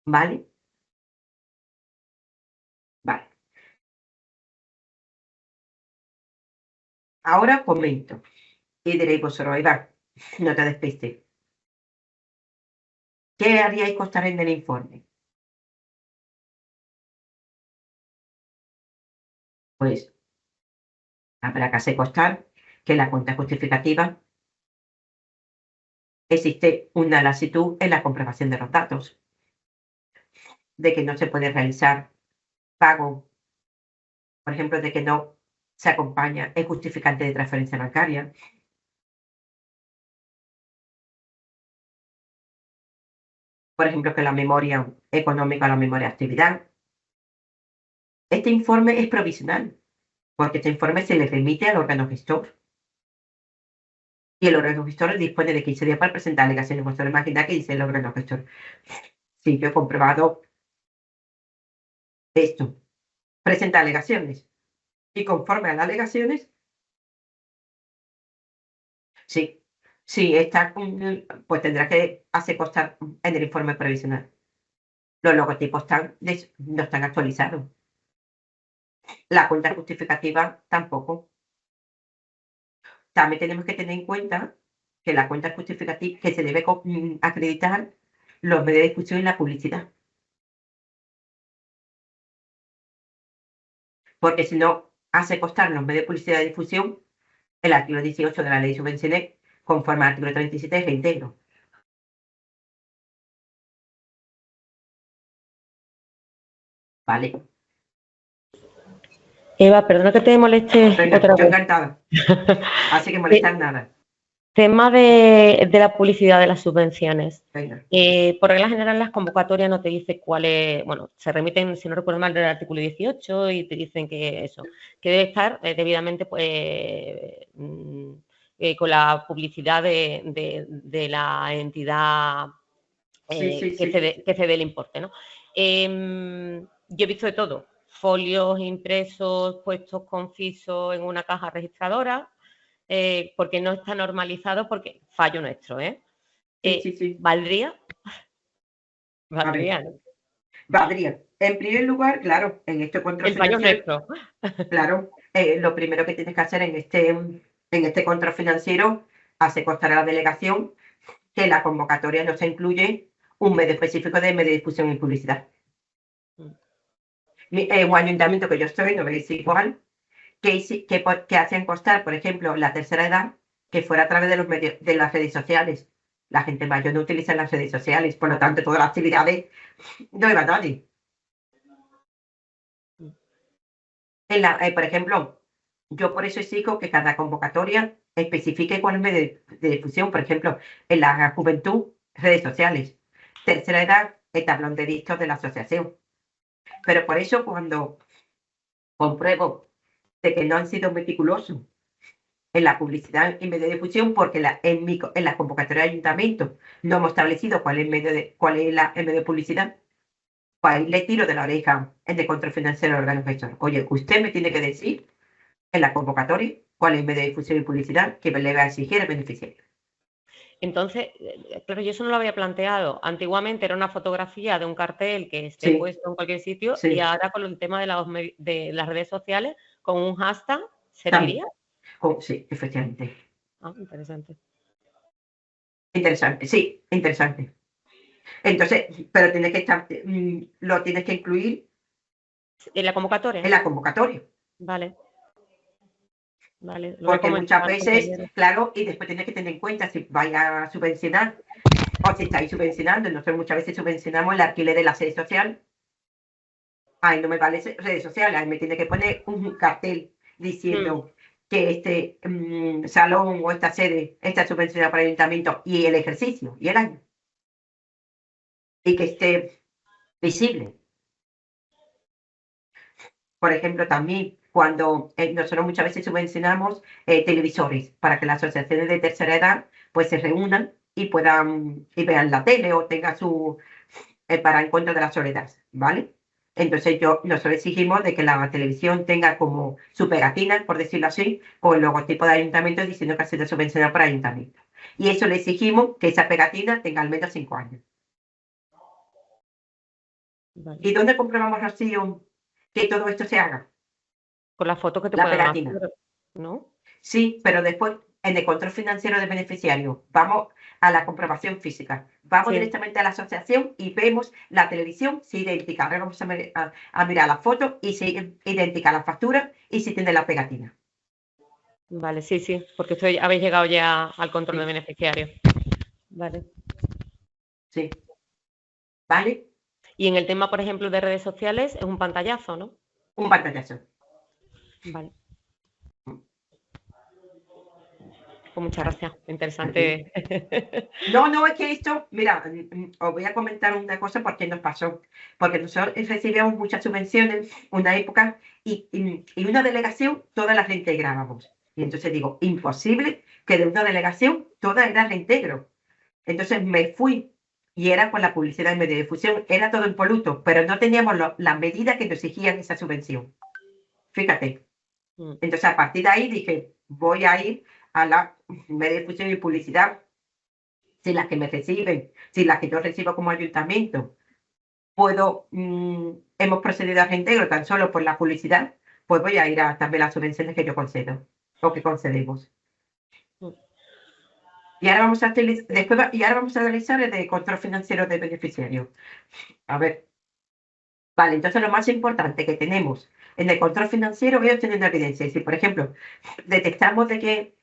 S1: ¿Vale? Vale. Ahora comento. Y diréis vosotros, ahí va, no te despistes. ¿Qué haríais constar en el informe? Pues habrá que hacer constar que en la cuenta justificativa existe una lasitud en la comprobación de los datos, de que no se puede realizar pago, por ejemplo, de que no se acompaña el justificante de transferencia bancaria. Por ejemplo, que la memoria económica o la memoria de actividad. Este informe es provisional, porque este informe se le remite al órgano gestor. Y el órgano gestor dispone de 15 días para presentar alegaciones. Vosotros imagináis que dice el órgano gestor. Sí, yo he comprobado esto. Presenta alegaciones. Y conforme a las alegaciones, sí, sí, está, pues tendrá que hacer constar en el informe provisional. Los logotipos no están actualizados. La cuenta justificativa tampoco. También tenemos que tener en cuenta que la cuenta justificativa, que se debe acreditar los medios de difusión y la publicidad. Porque si no hace constar los medios de publicidad y difusión, el artículo 18 de la ley de subvenciones, conforme al artículo 37, es reintegro. Vale.
S3: Eva, perdona que te moleste
S1: Venga,
S3: otra
S1: yo
S3: vez.
S1: encantada. Así que molestar nada.
S3: Tema de la publicidad de las subvenciones.
S1: Venga.
S3: Por regla general, las convocatorias no te dicen cuál es, bueno, se remiten, si no recuerdo mal, del artículo 18 y te dicen que eso, que debe estar debidamente pues, con la publicidad de la entidad que cede el importe, ¿no? Yo he visto de todo, folios impresos, puestos concisos en una caja registradora, porque no está normalizado, porque fallo nuestro, ¿eh?
S1: Sí.
S3: ¿Valdría? Valdría, ¿no?
S1: Valdría. En primer lugar, claro, en este control
S3: el fallo
S1: financiero,
S3: nuestro.
S1: claro, lo primero que tienes que hacer en este control financiero, hace constar a la delegación que en la convocatoria no se incluye un medio específico de medio de difusión y publicidad. Un ayuntamiento que yo estoy, no veis igual, que hacen constar, por ejemplo, la tercera edad, que fuera a través de los medios, de las redes sociales. La gente mayor no utiliza las redes sociales, por lo tanto, todas las actividades no iba nadie. Por ejemplo, yo por eso exijo que cada convocatoria especifique cuál es el medio de difusión. Por ejemplo, en la juventud, redes sociales. Tercera edad, el tablón de dictos de la asociación. Pero por eso, cuando compruebo de que no han sido meticulosos en la publicidad y medio de difusión, porque en la convocatoria de ayuntamiento no hemos establecido cuál es el medio de publicidad, pues ahí le tiro de la oreja el de control financiero del órgano gestor. Oye, usted me tiene que decir en la convocatoria cuál es el medio de difusión y publicidad que le va a exigir el beneficiario.
S3: Entonces, claro, yo eso no lo había planteado. Antiguamente era una fotografía de un cartel que esté
S1: Sí,
S3: puesto en cualquier sitio
S1: sí.
S3: y ahora con el tema de las redes sociales, con un hashtag,
S1: También.
S3: ¿serviría?
S1: Sí, efectivamente.
S3: Ah, interesante.
S1: Interesante, sí, interesante. Entonces, pero tienes que lo tienes que incluir
S3: ¿En la convocatoria?
S1: en la convocatoria.
S3: Vale. Vale, lo voy a
S1: Porque
S3: comentar
S1: muchas
S3: al
S1: veces,
S3: compañero.
S1: claro, y después tienes que tener en cuenta si vaya a subvencionar o si estáis subvencionando. Nosotros muchas veces subvencionamos el alquiler de la sede social. Ahí no me vale redes sociales, ahí me tiene que poner un cartel diciendo que este salón o esta sede está subvencionada por el ayuntamiento y el ejercicio y el año. Y que esté visible. Por ejemplo, también cuando nosotros muchas veces subvencionamos televisores para que las asociaciones de tercera edad pues se reúnan y puedan y vean la tele o tengan su para en contra de la soledad, ¿vale? Entonces nosotros exigimos de que la televisión tenga como su pegatina, por decirlo así, con el logotipo de ayuntamiento diciendo que ha sido subvencionado por ayuntamiento. Y eso le exigimos que esa pegatina tenga al menos 5 años.
S3: Vale.
S1: ¿Y dónde comprobamos, Rocío, que todo esto se haga?
S3: Con las fotos que te
S1: La
S3: puedan
S1: pegatina.
S3: hacer, ¿no?
S1: Sí, pero después en el control financiero de beneficiario vamos a la comprobación física. Vamos
S3: Sí.
S1: directamente a la asociación y vemos la televisión, si idéntica. Ahora vamos a mirar las fotos y si idéntica la factura y si tiene la pegatina.
S3: Vale, sí, sí, porque habéis llegado ya al control
S1: Sí.
S3: de beneficiario. Vale.
S1: Sí. ¿Vale?
S3: Y en el tema, por ejemplo, de redes sociales, es un pantallazo, ¿no?
S1: Un pantallazo.
S3: Vale. Pues muchas gracias. Interesante.
S1: No, es que esto, mira, os voy a comentar una cosa porque nos pasó. Porque nosotros recibíamos muchas subvenciones, una época, y una delegación, todas las reintegrábamos. Y entonces digo, imposible que de una delegación todas las reintegro. Entonces me fui y era con la publicidad y medio de difusión, era todo impoluto, pero no teníamos la medida que nos exigían esa subvención. Fíjate. Entonces a partir de ahí dije, voy a ir a la medio de difusión y publicidad si las que me reciben, si las que yo recibo como ayuntamiento, hemos procedido a reintegro tan solo por la publicidad, pues voy a ir a también las subvenciones que yo concedo o que concedemos. Y ahora vamos a analizar el de control financiero de beneficiario. A ver. Vale, entonces lo más importante que tenemos en el control financiero es obtener una evidencia. Si, por ejemplo, detectamos de que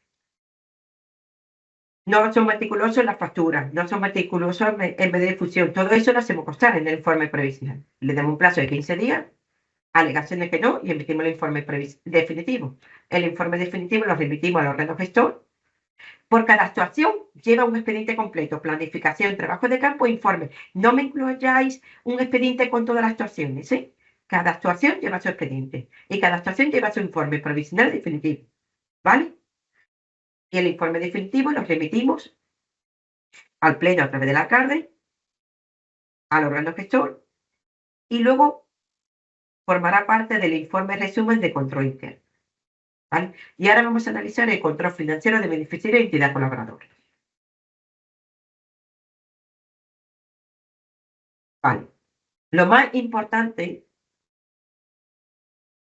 S1: no son meticulosos en las facturas, no son meticulosos en medio de difusión. Todo eso lo hacemos constar en el informe previsional. Le damos un plazo de 15 días, alegaciones que no, y emitimos el informe definitivo. El informe definitivo lo remitimos al órgano gestor. Por cada actuación lleva un expediente completo, planificación, trabajo de campo e informe. No me incluyáis un expediente con todas las actuaciones, ¿eh? Cada actuación lleva su expediente y cada actuación lleva su informe provisional definitivo, ¿vale? Y el informe definitivo lo remitimos al pleno a través del alcalde, al órgano gestor, y luego formará parte del informe resumen de control interno. ¿Vale? Y ahora vamos a analizar el control financiero de beneficiario y entidad colaboradora. Vale. Lo más importante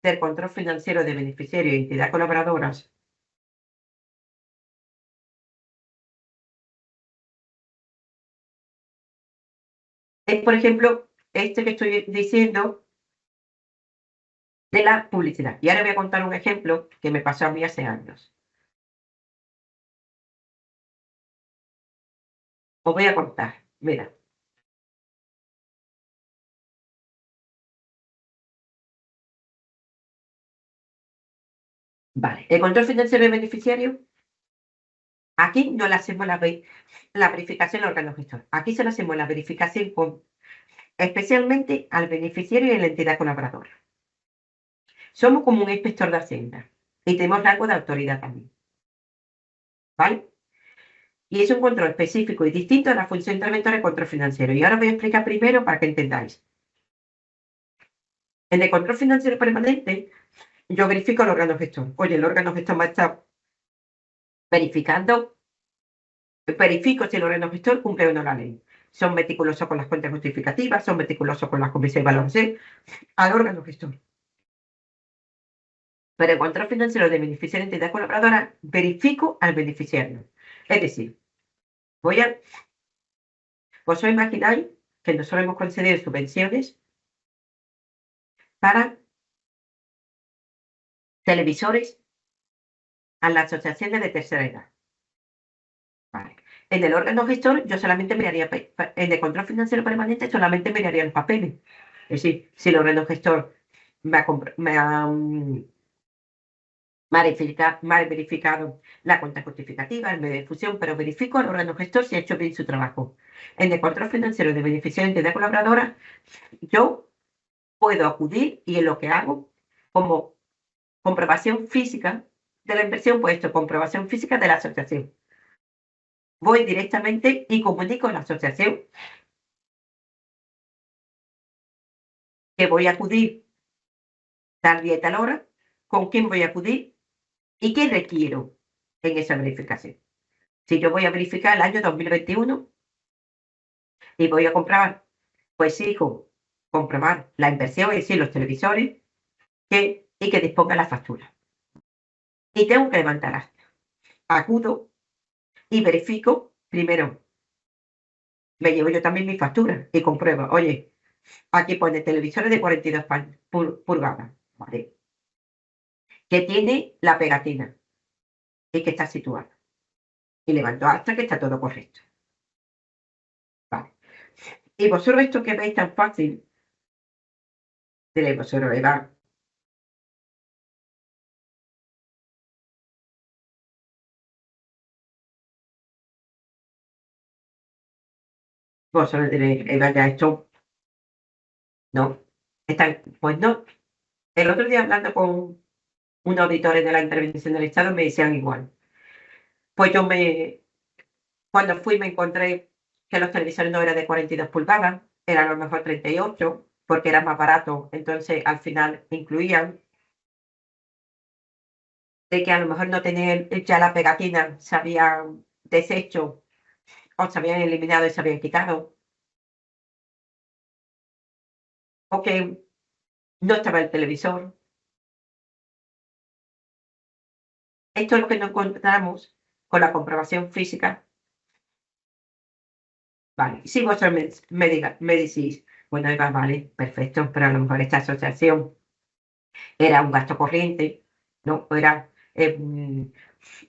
S1: del control financiero de beneficiario y entidad colaboradoras es, por ejemplo, este que estoy diciendo de la publicidad. Y ahora voy a contar un ejemplo que me pasó a mí hace años. Os voy a contar. Mira. Vale. El control financiero de beneficiario, aquí no le hacemos la verificación al órgano gestor. Aquí se le hacemos la verificación especialmente al beneficiario y a la entidad colaboradora. Somos como un inspector de Hacienda y tenemos rango de autoridad también. ¿Vale? Y es un control específico y distinto a la función interventora de control financiero. Y ahora voy a explicar primero para que entendáis. En el control financiero permanente, yo verifico el órgano gestor. Oye, el órgano gestor me está verificando, verifico si el órgano gestor cumple o no la ley. Son meticulosos con las cuentas justificativas, son meticulosos con las comisiones de valoración al órgano gestor. Pero el control financiero de beneficiario de entidad colaboradora, verifico al beneficiario. Es decir, vosotros imagináis que nosotros hemos concedido subvenciones para televisores a las asociaciones de tercera edad. Vale. En el órgano gestor, yo solamente miraría, en el control financiero permanente, solamente miraría los papeles. Es decir, si el órgano gestor me ha verificado la cuenta justificativa, el medio de difusión, pero verifico al órgano gestor si ha hecho bien su trabajo. En el control financiero de beneficiario de entidad colaboradora, yo puedo acudir y en lo que hago, como comprobación física de la inversión, puesto comprobación física de la asociación. Voy directamente y comunico a la asociación que voy a acudir tal día y tal hora, con quién voy a acudir y qué requiero en esa verificación. Si yo voy a verificar el año 2021 y voy a comprobar, pues hijo, comprobar la inversión, es decir, los televisores, y que disponga la factura. Y tengo que levantar acta. Acudo y verifico, primero, me llevo yo también mi factura y compruebo, oye, aquí pone televisores de 42 pulgadas, ¿vale? Que tiene la pegatina y que está situada. Y levanto hasta que está todo correcto. Vale. Y vosotros esto que veis tan fácil, diréis vosotros, Eva, vosotros diréis, Eva, ya esto, no. Pues no. El otro día hablando con unos auditores de la intervención del Estado me decían igual. Pues cuando fui me encontré que los televisores no eran de 42 pulgadas, eran a lo mejor 38, porque era más barato, entonces al final incluían de que a lo mejor no tenían ya la pegatina, se habían deshecho o se habían eliminado y se habían quitado, o que no estaba el televisor. Esto es lo que no encontramos con la comprobación física. Vale, si vosotros me decís, bueno, Eva, vale, perfecto, pero a lo mejor esta asociación era un gasto corriente, ¿no? O era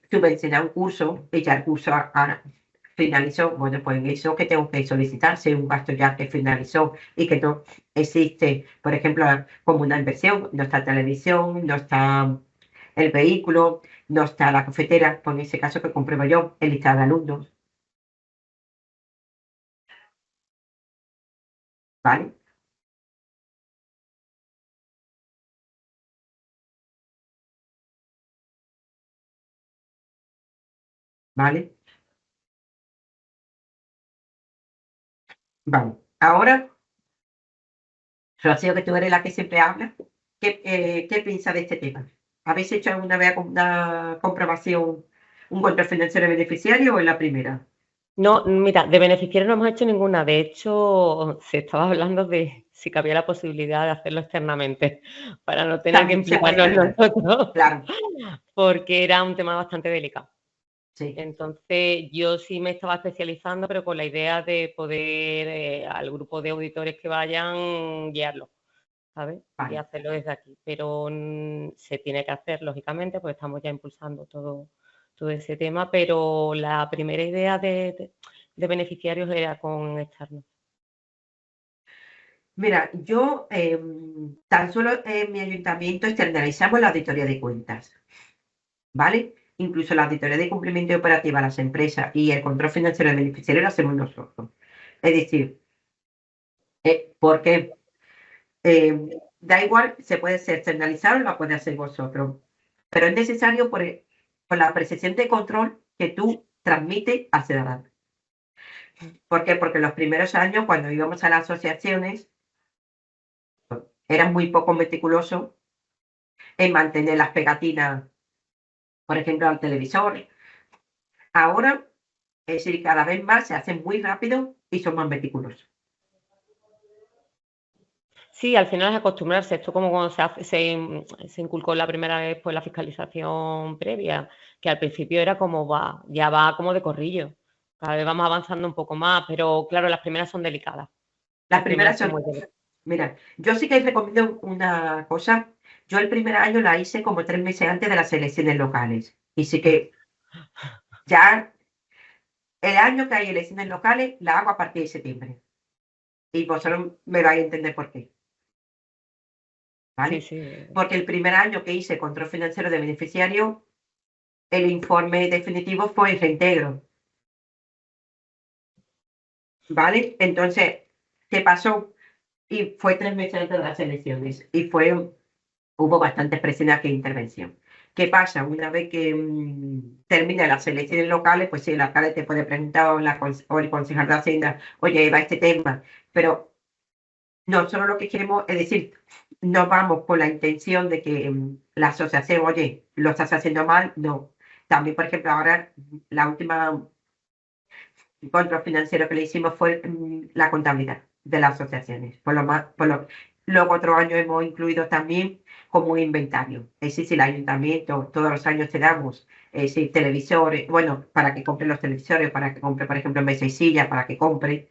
S1: subvencionar un curso y ya el curso finalizó. Bueno, pues eso que tengo que solicitar, si es un gasto ya que finalizó y que no existe, por ejemplo, como una inversión, no está televisión, no está el vehículo, no está la cafetera, pues en ese caso que compruebo yo, el listado de alumnos, ¿vale? ¿Vale? Vale. Ahora, Rocío, que tú eres la que siempre habla, ¿qué piensas de este tema? ¿Habéis hecho alguna vez una comprobación, un control financiero beneficiario o en la primera?
S3: No, mira, de beneficiarios no hemos hecho ninguna. De hecho, se estaba hablando de si cabía la posibilidad de hacerlo externamente, para no tener que
S1: También se puede
S3: implicarnos
S1: hacer,
S3: nosotros,
S1: claro,
S3: porque era un tema bastante delicado.
S1: sí.
S3: Entonces, yo sí me estaba especializando, pero con la idea de poder al grupo de auditores que vayan, guiarlo, ¿sabes? Y
S1: Vale.
S3: hacerlo desde aquí. Pero se tiene que hacer, lógicamente, pues estamos ya impulsando todo ese tema, pero la primera idea de beneficiarios era con externos.
S1: Mira, yo tan solo en mi ayuntamiento externalizamos la auditoría de cuentas, ¿vale? Incluso la auditoría de cumplimiento operativa a las empresas y el control financiero de beneficiarios lo hacemos nosotros. Es decir, porque da igual, se puede ser externalizado o lo puede hacer vosotros, pero es necesario por la percepción de control que tú transmites al ciudadano. ¿Por qué? Porque los primeros años, cuando íbamos a las asociaciones, eran muy poco meticulosos en mantener las pegatinas, por ejemplo, al televisor. Ahora, es decir, cada vez más se hacen muy rápido y son más meticulosos.
S3: Sí, al final es acostumbrarse. Esto como cuando se inculcó la primera vez pues la fiscalización previa, que al principio era como ya va como de corrillo. Cada vez vamos avanzando un poco más, pero claro, las primeras son delicadas.
S1: Las
S3: Las
S1: primeras
S3: primeras son
S1: son,
S3: muy delicadas.
S1: mira, yo sí que recomiendo una cosa. Yo el primer año la hice como 3 meses antes de las elecciones locales. Y sí que ya el año que hay elecciones locales la hago a partir de septiembre. Y vosotros me vais a entender por qué,
S3: Sí,
S1: ¿vale?
S3: sí.
S1: Porque el primer año que hice control financiero de beneficiario, el informe definitivo fue el reintegro, ¿vale? Entonces, ¿qué pasó? Y fue 3 meses antes de las elecciones. Y hubo bastantes presiones aquí de intervención. ¿Qué pasa? Una vez que termina las elecciones locales, pues sí, el alcalde te puede preguntar o el concejal de Hacienda, oye, va este tema, pero nosotros lo que queremos es decir, no vamos con la intención de que la asociación, oye, lo estás haciendo mal, no. También, por ejemplo, ahora la última control financiero que le hicimos fue la contabilidad de las asociaciones. Luego otro año hemos incluido también como un inventario. Es decir, si el ayuntamiento todos los años te damos televisores, bueno, para que compre los televisores, para que compre, por ejemplo, mesa y silla, para que compre,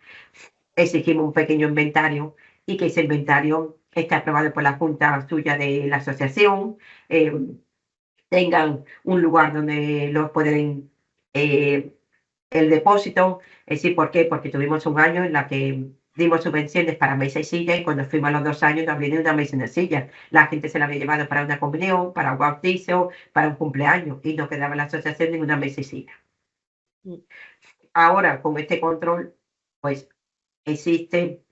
S1: exigimos un pequeño inventario y que ese inventario esté aprobado por la junta suya de la asociación, eh, tengan un lugar donde los pueden eh, el depósito. Es decir, ¿por qué? Porque tuvimos un año en la que dimos subvenciones para mesa y silla y cuando fuimos a los 2 años no había ni una mesa y una silla. La gente se la había llevado para una comunión, para un bautizo, para un cumpleaños y no quedaba en la asociación ninguna mesa y silla.
S3: Mm.
S1: Ahora, con este control, pues existe.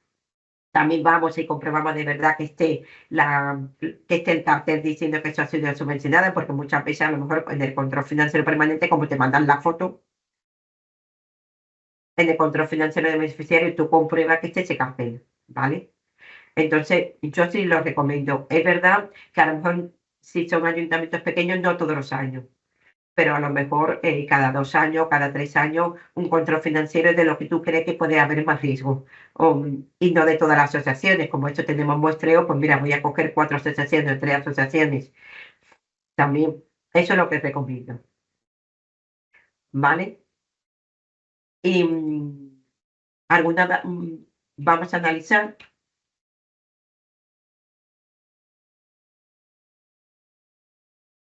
S1: También vamos y comprobamos de verdad que esté el cartel diciendo que eso ha sido subvencionado, porque muchas veces a lo mejor en el control financiero permanente, como te mandan la foto, en el control financiero de beneficiario tú compruebas que esté ese cartel, ¿vale? Entonces, yo sí lo recomiendo. Es verdad que a lo mejor si son ayuntamientos pequeños, no todos los años, pero a lo mejor cada 2 años, cada 3 años, un control financiero es de lo que tú crees que puede haber más riesgo. Y no de todas las asociaciones. Como esto tenemos muestreo, pues mira, voy a coger 4 asociaciones, 3 asociaciones. También, eso es lo que recomiendo. ¿Vale? Y vamos a analizar,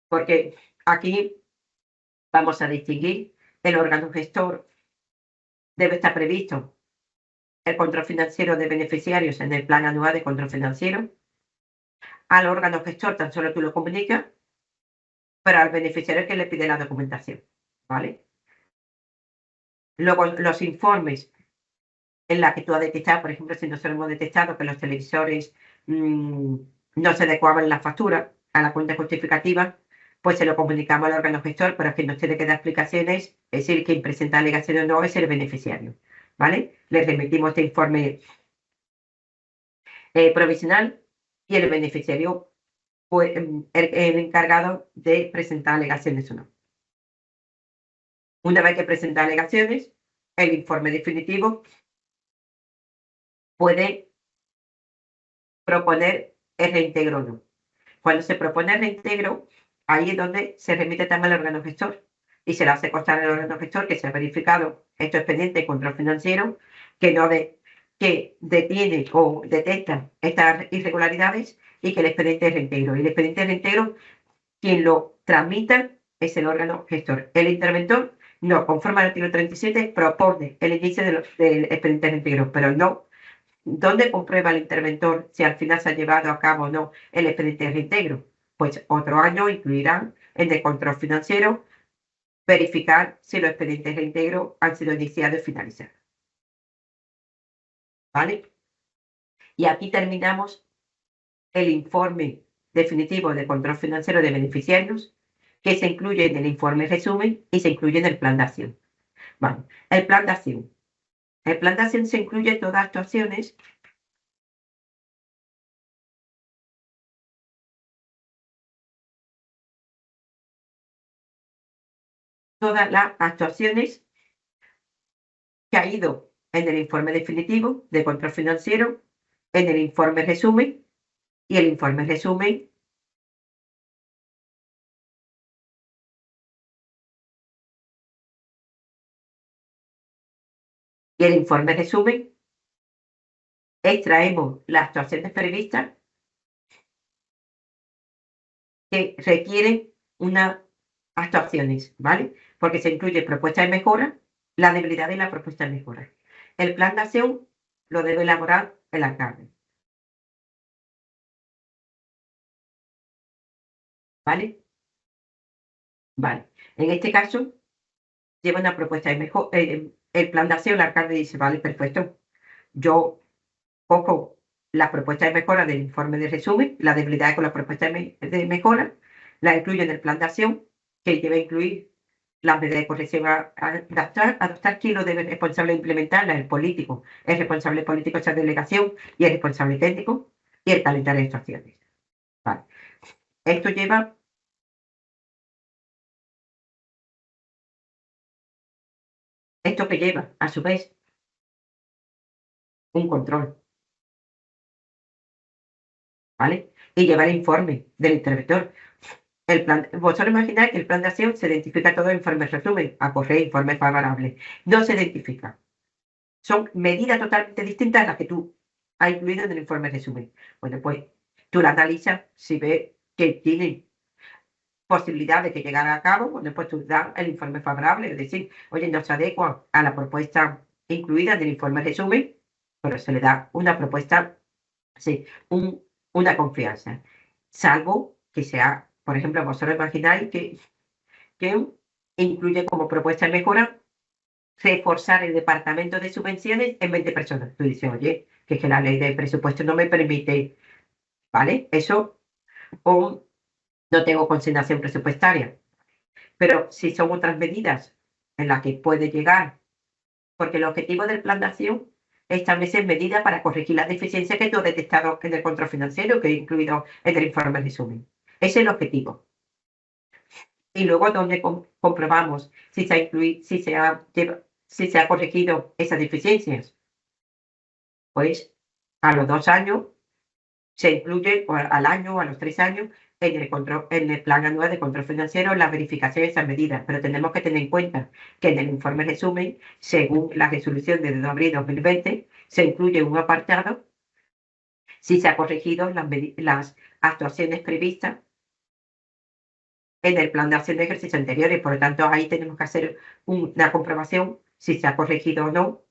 S1: porque aquí vamos a distinguir el órgano gestor. Debe estar previsto el control financiero de beneficiarios en el plan anual de control financiero. Al órgano gestor tan solo tú lo comunicas, pero al beneficiario que le pide la documentación, ¿vale? Luego, los informes en la que tú has detectado, por ejemplo, si nosotros hemos detectado que los televisores no se adecuaban la factura a la cuenta justificativa, pues se lo comunicamos al órgano gestor, pero es que nos tiene que dar explicaciones, es decir, quien presenta alegaciones o no es el beneficiario, ¿vale? Le remitimos este informe provisional y el beneficiario fue el encargado de presentar alegaciones o no. Una vez que presenta alegaciones, el informe definitivo puede proponer el reintegro o no. Cuando se propone el reintegro, ahí es donde se remite también al órgano gestor y se le hace constar al órgano gestor que se ha verificado estos expedientes de control financiero que detiene o detecta estas irregularidades y que el expediente es reintegro. Y el expediente de reintegro, quien lo tramita es el órgano gestor. El interventor no, conforme al artículo 37, propone el inicio del expediente de reintegro, pero no. ¿Dónde comprueba el interventor si al final se ha llevado a cabo o no el expediente de reintegro? Pues otro año incluirán en el control financiero verificar si los expedientes de reintegro han sido iniciados y finalizados. ¿Vale? Y aquí terminamos el informe definitivo de control financiero de beneficiarios, que se incluye en el informe resumen y se incluye en el plan de acción. Vale. El plan de acción. El plan de acción se incluye todas actuaciones que ha ido en el informe definitivo de control financiero, en el informe resumen y el informe resumen extraemos las actuaciones previstas que requieren unas actuaciones, ¿vale? Porque se incluye propuesta de mejora, la debilidad y la propuesta de mejora. El plan de acción lo debe elaborar el alcalde, ¿vale? Vale. En este caso, lleva una propuesta de mejora. El plan de acción, el alcalde dice, vale, perfecto. Yo cojo la propuesta de mejora del informe de resumen, la debilidad con la propuesta de mejora, la incluyo en el plan de acción, que debe incluir las medidas de corrección a adoptar quién lo debe responsable de implementarla, el político. El responsable político es la delegación y el responsable técnico y el calendario de actuaciones. Vale. Esto lleva Esto que lleva, a su vez, un control, ¿vale? Y lleva el informe del interventor. Vosotros imagináis que el plan de acción se identifica todo en informe resumen, a correr, informe favorable. No se identifica. Son medidas totalmente distintas a las que tú has incluido en el informe resumen. Bueno, pues tú la analizas, si ves que tienen posibilidad de que llegara a cabo, bueno, pues tú das el informe favorable, es decir, oye, no se adecua a la propuesta incluida en el informe resumen, pero se le da una propuesta, sí, una confianza. Salvo que sea, por ejemplo, vosotros imagináis que incluye como propuesta de mejora reforzar el departamento de subvenciones en 20 personas. Tú dices, oye, que es que la ley de presupuesto no me permite, ¿vale? Eso, o no tengo consignación presupuestaria. Pero si son otras medidas en las que puede llegar, porque el objetivo del plan de acción es establecer medidas para corregir las deficiencias que tú has detectado en el control financiero, que he incluido en el informe resumen. Ese es el objetivo. Y luego donde comprobamos si se ha corregido esas deficiencias. Pues a los 2 años se incluye, o al año o a los 3 años, en el plan anual de control financiero, la verificación de esas medidas. Pero tenemos que tener en cuenta que en el informe resumen, según la resolución de 2 de abril de 2020, se incluye un apartado si se han corregido las actuaciones previstas en el plan de acción de ejercicio anterior y por lo tanto ahí tenemos que hacer una comprobación si se ha corregido o no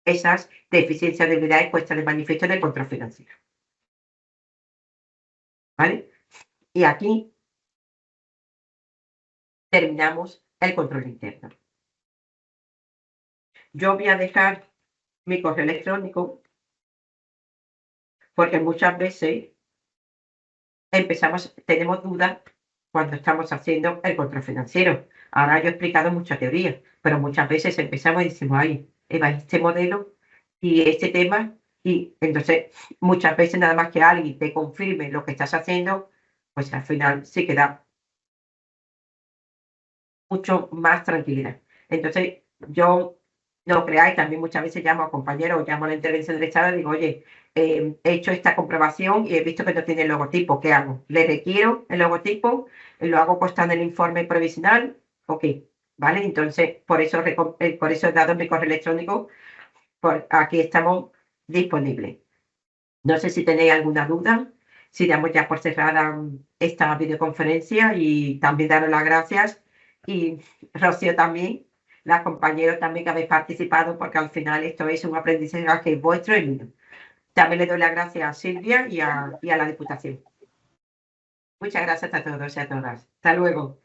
S1: esas deficiencias, debilidades puestas de manifiesto en el control financiero. ¿Vale? Y aquí terminamos el control interno. Yo voy a dejar mi correo electrónico porque muchas veces tenemos dudas cuando estamos haciendo el control financiero. Ahora yo he explicado mucha teoría, pero muchas veces empezamos y decimos, ay, Eva, este modelo y este tema, y entonces muchas veces nada más que alguien te confirme lo que estás haciendo, pues al final sí queda mucho más tranquilidad. Entonces yo No creáis, también muchas veces llamo a compañeros, llamo a la intervención del Estado y digo, oye, he hecho esta comprobación y he visto que no tiene el logotipo, ¿qué hago? ¿Le requiero el logotipo? ¿Lo hago constante en el informe provisional? Ok, ¿vale? Entonces, por eso he dado mi correo electrónico, aquí estamos disponibles. No sé si tenéis alguna duda, si damos ya por cerrada esta videoconferencia y también daros las gracias. Y Rocío también, las compañeros también que habéis participado, porque al final esto es un aprendizaje vuestro y mío. También le doy las gracias a Silvia y a la Diputación. Muchas gracias a todos y a todas. Hasta luego.